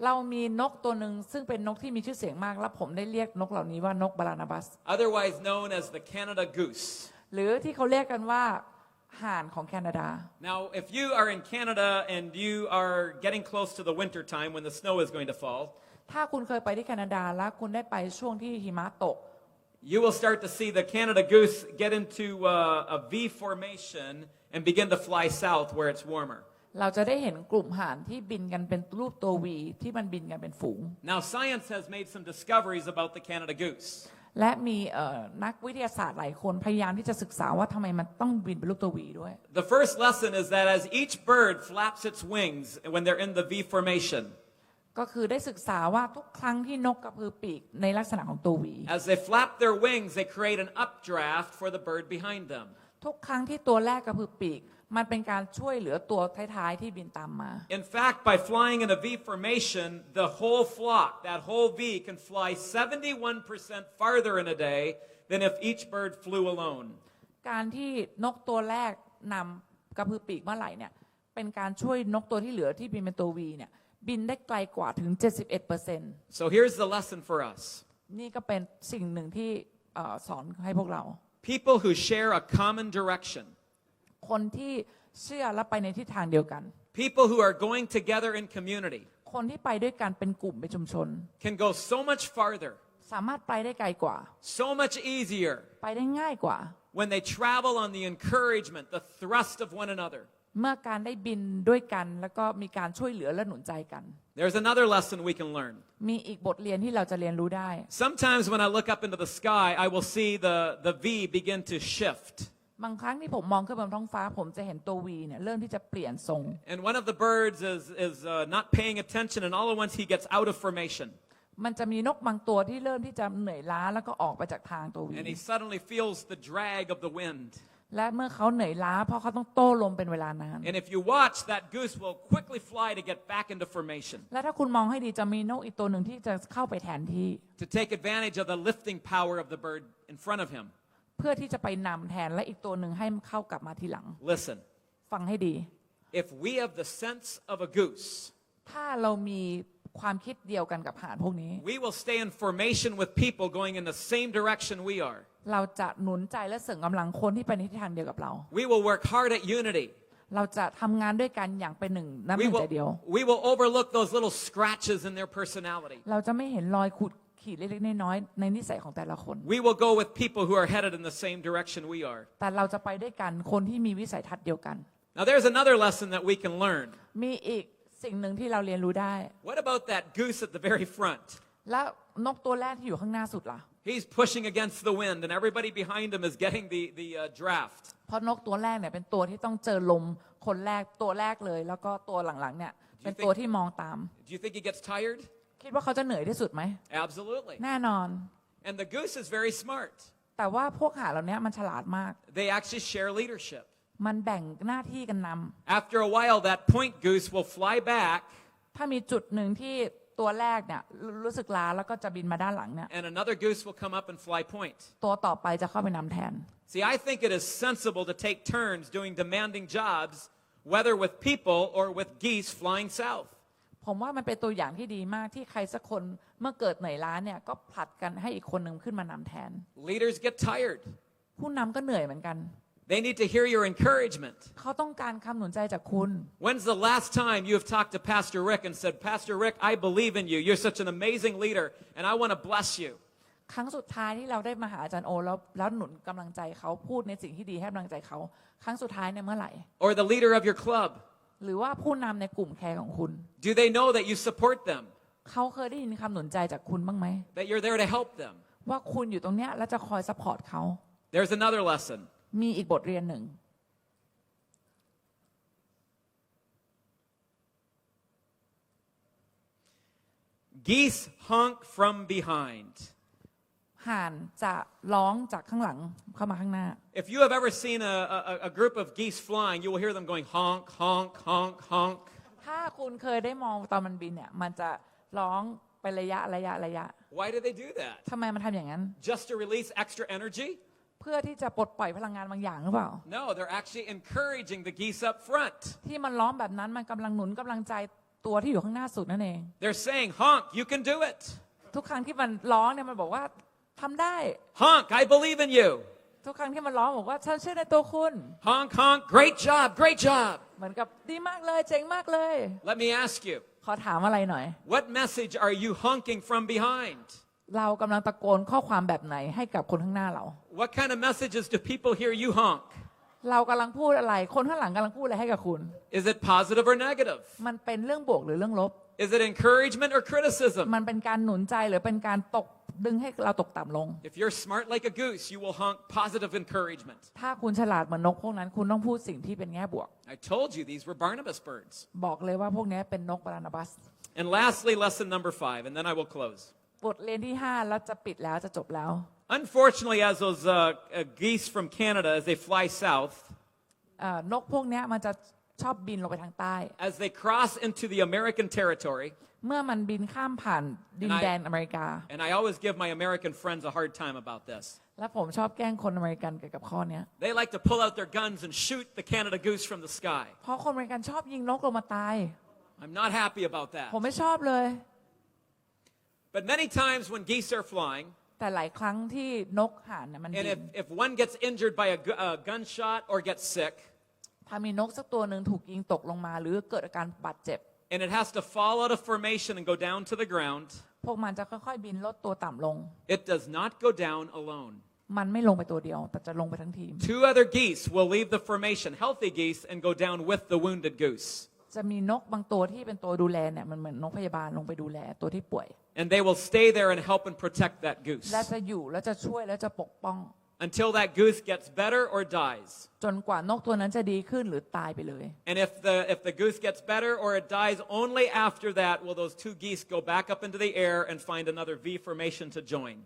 Speaker 2: เรามีนกตัวหนึ่งซึ่งเป็นนกที่มีชื่อเสียงมากและผมได้เรียกนกเหล่านี้ว่านกบานาบัส
Speaker 1: Otherwise known as the Canada goose.
Speaker 2: หรือที่เขาเรียกกันว่าห่านของแคนาดา
Speaker 1: Now, if you are in Canada and you are getting close to the winter time when the snow is going to fall,
Speaker 2: ถ้าคุณเคยไปที่แคนาดาและคุณได้ไปช่วงที่หิมะตก
Speaker 1: you will start to see the Canada goose get into a V formation and begin to fly south where it's warmer.
Speaker 2: เราจะได้เห็นกลุ่มห่านที่บินกันเป็นรูปตัววีที่มันบินกันเป็นฝูง
Speaker 1: Now, science has made some discoveries about the Canada goose.
Speaker 2: และมีนักวิทยาศาสตร์หลายคนพยายามที่จะศึกษาว่าทำไมมันต้องบินเป็นรูปตัววีด้วย
Speaker 1: The first lesson is that as each bird flaps its wings when they're in the V formation,
Speaker 2: ก็คือได้ศึกษาว่าทุกครั้งที่นกกระพือปีกในลักษณะของตัววี
Speaker 1: as they flap their wings, they create an updraft for the bird behind them.
Speaker 2: ทุกครั้งที่ตัวแรกกระพือปีกมันเป็นการช่วยเหลือตัวท้ายๆที่บินตามมา
Speaker 1: In fact, by flying in a V formation, the whole flock, that whole V, can fly 71% farther in a day than if each bird flew alone.
Speaker 2: การที่นกตัวแรกนำกระพือปีกเมื่อไหร่เนี่ยเป็นการช่วยนกตัวที่เหลือที่บินเป็นตัววีเนี่ยบินได้ไกลกว่าถึง 71%
Speaker 1: So here's the lesson for us.
Speaker 2: นี่ก็เป็นสิ่งหนึ่งที่สอนให้พวกเรา
Speaker 1: People who share a common direction,
Speaker 2: คนที่เชื่อและไปในทิศทางเดียวกัน
Speaker 1: people who are going together in community,
Speaker 2: คนที่ไปด้วยกันเป็นกลุ่มเป็นชุมชน
Speaker 1: can go so much farther,
Speaker 2: สามารถไปได้ไกลกว่า
Speaker 1: so much easier,
Speaker 2: ไปได้ง่ายกว่า
Speaker 1: when they travel on the encouragement, the thrust of one another.
Speaker 2: เมื่อการได้บินด้วยกันแล้วก็มีการช่วยเหลือและหนุนใจกัน
Speaker 1: There's another lesson we can learn.
Speaker 2: มีอีกบทเรียนที่เราจะเรียนรู้ได้
Speaker 1: Sometimes when I look up into the sky, I will see the V begin to shift.
Speaker 2: บางครั้งที่ผมมองขึ้นบนท้องฟ้าผมจะเห็นตัววีเนี่ยเริ่มที่จะเปลี่ยนทรง
Speaker 1: And one of the birds is not paying attention, and all at once he gets out of formation.
Speaker 2: มันจะมีนกบางตัวที่เริ่มที่จะเหนื่อยล้าแล้วก็ออกไปจากทางตัววี
Speaker 1: And he suddenly feels the drag of the wind.
Speaker 2: และเมื่อเขาเหนื่อยล้าเพราะเขาต้องโต้ลมเป็นเวลานาน
Speaker 1: And if you watch, that goose will quickly fly to get back into formation,
Speaker 2: และถ้าคุณมองให้ดีจะมีนกอีกตัวหนึ่งที่จะเข้าไปแทนที่
Speaker 1: to take advantage of the lifting power of the bird in front of him.
Speaker 2: เพื่อที่จะไปนำแทนและอีกตัวหนึ่งให้เข้ากลับมาทีหลัง
Speaker 1: Listen,
Speaker 2: ฟังให้ดี
Speaker 1: if we have the sense of a goose,
Speaker 2: ถ้าเรามีความคิดเดียวกันกับห่านพวกนี้
Speaker 1: we will stay in formation with people going in the same direction we are.
Speaker 2: เราจะหนุนใจและเสริมกำลังคนที่ไปในทิศทางเดียวกับเรา
Speaker 1: We will work hard at unity.
Speaker 2: เราจะทำงานด้วยกันอย่างเป็นหนึ่งน้ำห
Speaker 1: We
Speaker 2: นึ่งใจเดียว
Speaker 1: will overlook those little scratches in their personality.
Speaker 2: เราจะไม่เห็นรอยขูดขีดเล็กๆน้อยๆในนิสัยของแต่ละคน
Speaker 1: We will go with people who are headed in the same direction we are.
Speaker 2: แต่เราจะไปด้วยกันคนที่มีวิสัยทัศน์เดียวกัน
Speaker 1: Now there's another lesson that we can learn.
Speaker 2: มีอีกสิ่งหนึ่งที่เราเรียนรู้ได้
Speaker 1: What about that goose at the very front?
Speaker 2: แล้วนกตัวแรกที่อยู่ข้างหน้าสุดล่ะ
Speaker 1: He's pushing against the wind and everybody behind him is getting the draft.
Speaker 2: ราะนกตัวแรกเนี่ยเป็นตัวที่ต้องเจอลมคนแรกตัวแรกเลยแล้วก็ตัวหลังๆเนี่ยเป็นตัวที่มองตาม
Speaker 1: Do you think he gets tired?
Speaker 2: คิดว่าเขาจะเหนื่อยที่สุดไหม
Speaker 1: Absolutely.
Speaker 2: แน่นอน
Speaker 1: And the goose is very smart.
Speaker 2: แต่ว่าพวกห่านเหล่านี้มันฉลาดมาก
Speaker 1: They actually share leadership.
Speaker 2: มันแบ่งหน้าที่กันนำ
Speaker 1: After a while, that point goose will fly back,
Speaker 2: ถ้ามีจุดหนึ่งที่ตัวแรกเนี่ยรู้สึกล้าแล้วก็จะบินมาด้านหลังเนี่ย
Speaker 1: and another goose will come up and fly point.
Speaker 2: ตัวต่อไปจะเข้าไปนำแทน
Speaker 1: See, I think it is sensible to take turns doing demanding jobs, whether with people or with geese flying south.
Speaker 2: ผมว่ามันเป็นตัวอย่างที่ดีมากที่ใครสักคนเมื่อเกิดเหนื่อยล้าเนี่ยก็ผลัดกันให้อีกคนหนึ่งขึ้นมานำแทน
Speaker 1: Leaders get tired.
Speaker 2: ผู้นำก็เหนื่อยเหมือนกัน
Speaker 1: They need to hear your encouragement.
Speaker 2: เขาต้องการคำหนุนใจจากคุณ
Speaker 1: When's the last time you have talked to Pastor Rick and said, Pastor Rick, I believe in you. You're such an amazing leader, and I want to bless you.
Speaker 2: ครั้งสุดท้ายที่เราได้มาหาอาจารย์โอแล้วหนุนกำลังใจเขาพูดในสิ่งที่ดีให้กำลังใจเขาครั้งสุดท้ายเนี่ยเมื่อไหร่
Speaker 1: Or the leader of your club.
Speaker 2: หรือว่าผู้นำในกลุ่มแคร์ของคุณ
Speaker 1: Do they know that you support them?
Speaker 2: เขาเคยได้ยินคำหนุนใจจากคุณบ้างไหม
Speaker 1: That you're there to help them?
Speaker 2: ว่าคุณอยู่ตรงเนี้ยแล้วจะคอยซัพพอร์ตเขา
Speaker 1: There's another lesson.
Speaker 2: มีอีกบทเรียนหนึ่ง
Speaker 1: Geese honk from behind.
Speaker 2: ห่านจะร้องจากข้างหลังเข้ามาข้างหน้า
Speaker 1: If you have ever seen a group of geese flying, you will hear them going honk, honk, honk, honk.
Speaker 2: ถ้าคุณเคยได้มองตอนมันบินเนี่ยมันจะร้องไประยะ
Speaker 1: Why do they do that?
Speaker 2: ทำไมมันทำอย่างนั้น
Speaker 1: Just to release extra energy?
Speaker 2: เพื่อที่จะปลดปล่อยพลังงานบางอย่างหรือเปล่า
Speaker 1: No, they're actually encouraging the geese up front.
Speaker 2: ที่มันร้องแบบนั้นมันกำลังหนุนกำลังใจตัวที่อยู่ข้างหน้าสุดนั่นเอง
Speaker 1: They're saying, honk, you can do it.
Speaker 2: ทุกครั้งที่มันร้องเนี่ยมันบอกว่าทำได้
Speaker 1: Honk, I believe in you.
Speaker 2: ทุกครั้งที่มันร้องบอกว่าฉันเชื่อในตัวคุณ
Speaker 1: Honk, honk, great job, great job.
Speaker 2: เหมือนกับดีมากเลยเจ๋งมากเลย
Speaker 1: Let me ask you,
Speaker 2: ขอถามอะไรหน่อย
Speaker 1: what message are you honking from behind?
Speaker 2: เรากำลังตะโกนข้อความแบบไหนให้กับคนข้างหน้าเรา
Speaker 1: What kind of messages do people hear you honk?
Speaker 2: เรากำลังพูดอะไรคนข้างหลังกำลังพูดอะไรให้กับคุณ
Speaker 1: Is it positive or negative?
Speaker 2: มันเป็นเรื่องบวกหรือเรื่องลบ
Speaker 1: Is it encouragement or criticism?
Speaker 2: มันเป็นการหนุนใจหรือเป็นการดึงให้เราตกต่ำลง
Speaker 1: If you're smart like a goose, you will honk positive encouragement.
Speaker 2: ถ้าคุณฉลาดเหมือนนกพวกนั้นคุณต้องพูดสิ่งที่เป็นแง่บวก
Speaker 1: I told you these were Barnabas birds.
Speaker 2: บอกเลยว่าพวกนี้เป็นนกบานาบัส
Speaker 1: And lastly, lesson number 5, and then I will close.
Speaker 2: บทเรียนที่5แล้วจะปิดแล้วจะจบแล้ว
Speaker 1: Unfortunately, as those geese from Canada, as they fly south,
Speaker 2: นกพวกนี้มันจะชอบบินลงไปทางใต้
Speaker 1: as they cross into the American territory,
Speaker 2: เมื่อมันบินข้ามผ่านดินแดนอเมริกา
Speaker 1: and I always give my American friends a hard time about this.
Speaker 2: และผมชอบแกล้งคนอเมริกันเกี่ยวกับข้อนี้
Speaker 1: They like to pull out their guns and shoot the Canada goose from the sky.
Speaker 2: เพราะคนอเมริกันชอบยิงนกลงมาตาย
Speaker 1: I'm not happy about that.
Speaker 2: ผมไม่ชอบเลย
Speaker 1: But many times when geese are flying,
Speaker 2: แต่หลายครั้งที่นกห่านเนี่ยมันบิ
Speaker 1: and
Speaker 2: น
Speaker 1: if one gets injured by a gunshot or gets sick,
Speaker 2: ถ้ามีนกสักตัวหนึ่งถูกยิงตกลงมาหรือเกิดอาการบาดเจ็บ
Speaker 1: and it has to fall out of formation and go down to the ground,
Speaker 2: พวกมันจะค่อยๆบินลดตัวต่ำลง
Speaker 1: it does not go down alone.
Speaker 2: มันไม่ลงไปตัวเดียวแต่จะลงไปทั้งทีม
Speaker 1: Two other geese will leave the formation, healthy geese, and go down with the wounded goose.
Speaker 2: จะมีนกบางตัวที่เป็นตัวดูแลเนี่ยมันเหมือนนกพยาบาลลงไปดูแลตัวที่ป่วย
Speaker 1: And they will stay there and help and protect that goose
Speaker 2: และจะอยู่และจะช่วยและจะปกป้อง
Speaker 1: until that goose gets better or dies.
Speaker 2: จนกว่านกตัวนั้นจะดีขึ้นหรือตายไปเลย
Speaker 1: And if the goose gets better or it dies, only after that will those two geese go back up into the air and find another V formation to join.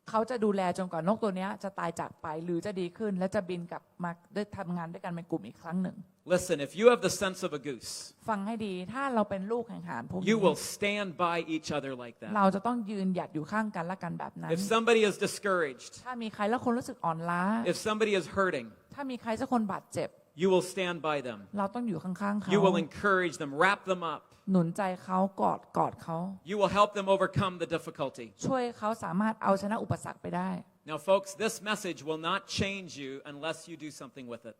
Speaker 2: เขาจะดูแลจนกว่านกตัวนี้จะตายจากไปหรือจะดีขึ้นและจะบินกลับมาได้ทำงานด้วยกันเป็นกลุ่มอีกครั้งหนึ่ง
Speaker 1: Listen, if you have the sense of a goose,
Speaker 2: ฟังให้ดีถ้าเราเป็นลูกแห่งหานพวกนี้
Speaker 1: you will stand by each other like
Speaker 2: เรา
Speaker 1: that.
Speaker 2: จะต้องยืนหยัดอยู่ข้างกันและกันแบบนั้น
Speaker 1: If somebody is discouraged,
Speaker 2: ถ้ามีใครแล้วคนรู้สึกอ่อนล้า
Speaker 1: if somebody is hurting,
Speaker 2: ถ้ามีใครสักคนบาดเจ็บ
Speaker 1: you will stand by them.
Speaker 2: เราต้องอยู่ข้างๆเขา
Speaker 1: You will encourage them, wrap them up.
Speaker 2: หนุนใจเขากอดเขา
Speaker 1: You will help them overcome the difficulty.
Speaker 2: ช่วยเขาสามารถเอาชนะอุปสรรคไปได้
Speaker 1: Now, folks, this message will not change you unless you do something with it.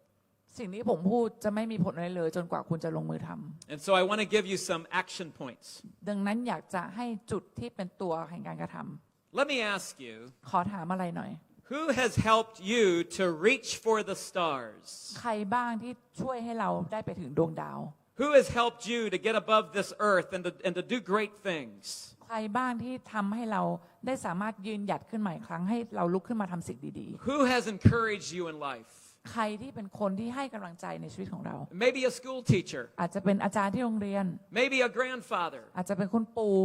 Speaker 2: สิ่งที่ผมพูดจะไม่มีผลอะไรเลยจนกว่าคุณจะลงมือทำ
Speaker 1: And so I want to give you some action points.
Speaker 2: ดังนั้นอยากจะให้จุดที่เป็นตัวแห่งการกระทำ
Speaker 1: Let me ask you,
Speaker 2: ขอถามอะไรหน่อย
Speaker 1: who has helped you to reach for the stars?
Speaker 2: ใครบ้างที่ช่วยให้เราได้ไปถึงดวงดาว
Speaker 1: Who has helped you to get above this earth and to do great things?
Speaker 2: ใครบ้างที่ทำให้เราได้สามารถยืนหยัดขึ้นใหม่ครั้งให้เราลุกขึ้นมาทำสิ่งดี
Speaker 1: Who has encouraged you in life?
Speaker 2: ๆ ใครที่เป็นคนที่ให้กำลังใจในชีวิตของเรา
Speaker 1: Maybe a school teacher.
Speaker 2: อาจจะเป็นอาจารย์ที่โรงเรียน
Speaker 1: Maybe a grandfather.
Speaker 2: อาจจะเป็นคุณปู่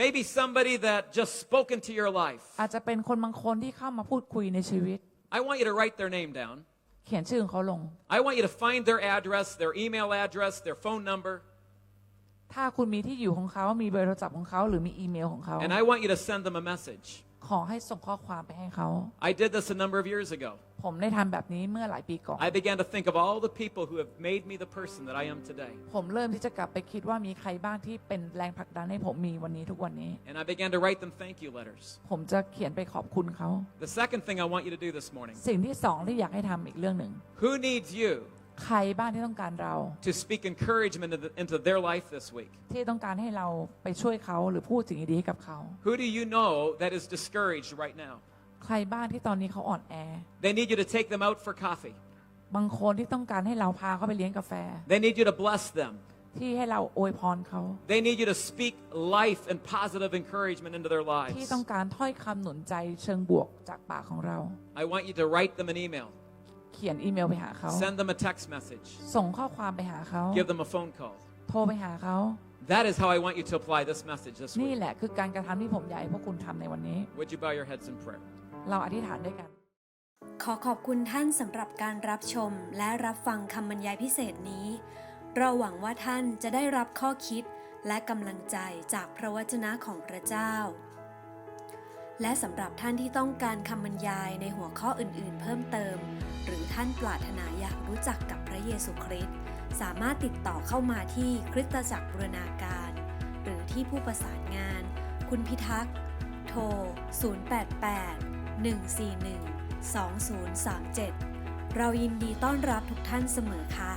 Speaker 1: Maybe somebody that just spoke into your life.
Speaker 2: อาจจะเป็นคนบางคนที่เข้ามาพูดคุยในชีวิต
Speaker 1: I want you to write their name down.
Speaker 2: เขียนชื่อของเขาลง
Speaker 1: I want you to find their address, their email address, their phone number.
Speaker 2: ถ้าคุณมีที่อยู่ของเขามีเบอร์โทรศัพท์ของเขาหรือมีอีเมลของเขา
Speaker 1: And I want you to send them a message.
Speaker 2: ขอให้ส่งข้อความไปให้เขา
Speaker 1: I did this a number of years ago.
Speaker 2: ผมได้ทำแบบนี้เมื่อหลายปีก่อน
Speaker 1: I began to think of all the people who have made me the person that I am today.
Speaker 2: ผมเริ่มที่จะกลับไปคิดว่ามีใครบ้างที่เป็นแรงผลักดันให้ผมมีวันนี้ทุกวันนี้
Speaker 1: And I began to write them thank you letters.
Speaker 2: ผมจะเขียนไปขอบคุณเขา
Speaker 1: The second thing I want you to do this morning.
Speaker 2: สิ่งที่สองที่อยากให้ทำอีกเรื่องหนึ่ง
Speaker 1: Who needs you
Speaker 2: ใครบ้างที่ต้องการเรา
Speaker 1: to speak encouragement into their life this week?
Speaker 2: ที่ต้องการให้เราไปช่วยเขาหรือพูดสิ่งดีๆให้กับเขา
Speaker 1: Who do you know that is discouraged right now?
Speaker 2: ใครบ้างที่ตอนนี้เขาอ่อนแอ
Speaker 1: They need you to take them out for coffee.
Speaker 2: บางคนที่ต้องการให้เราพาเขาไปเลี้ยงกาแฟ
Speaker 1: They need you to bless them.
Speaker 2: ที่ให้เราอวยพรเขา
Speaker 1: They need you to speak life and positive encouragement into their
Speaker 2: ที่
Speaker 1: lives.
Speaker 2: ต้องการถ้อยคำหนุนใจเชิงบวกจากปากของเรา
Speaker 1: I want you to write them an email.
Speaker 2: เขียนอีเมลไปหาเขา
Speaker 1: Send them a text message.
Speaker 2: ส่งข้อความไปหาเขา
Speaker 1: Give them a phone call.
Speaker 2: โทรไปหาเขา
Speaker 1: That is how I want you to apply this message this
Speaker 2: นี่
Speaker 1: week.
Speaker 2: แหละคือการกระทำที่ผมอยากให้พวกคุณทำในวันนี้
Speaker 1: Would you bow your heads in prayer?
Speaker 2: เราอธิษฐานด้วยกัน
Speaker 3: ขอขอบคุณท่านสำหรับการรับชมและรับฟังคำบรรยายพิเศษนี้ เราหวังว่าท่านจะได้รับข้อคิดและกำลังใจจากพระวจนะของพระเจ้า และสำหรับท่านที่ต้องการคำบรรยายในหัวข้ออื่นๆเพิ่มเติม หรือท่านปรารถนาอยากรู้จักกับพระเยซูคริสต์สามารถติดต่อเข้ามาที่คริสตจักรบูรณาการ หรือที่ผู้ประสานงานคุณพิทักษ์โทร 088 141 2037 เรายินดีต้อนรับทุกท่านเสมอค่ะ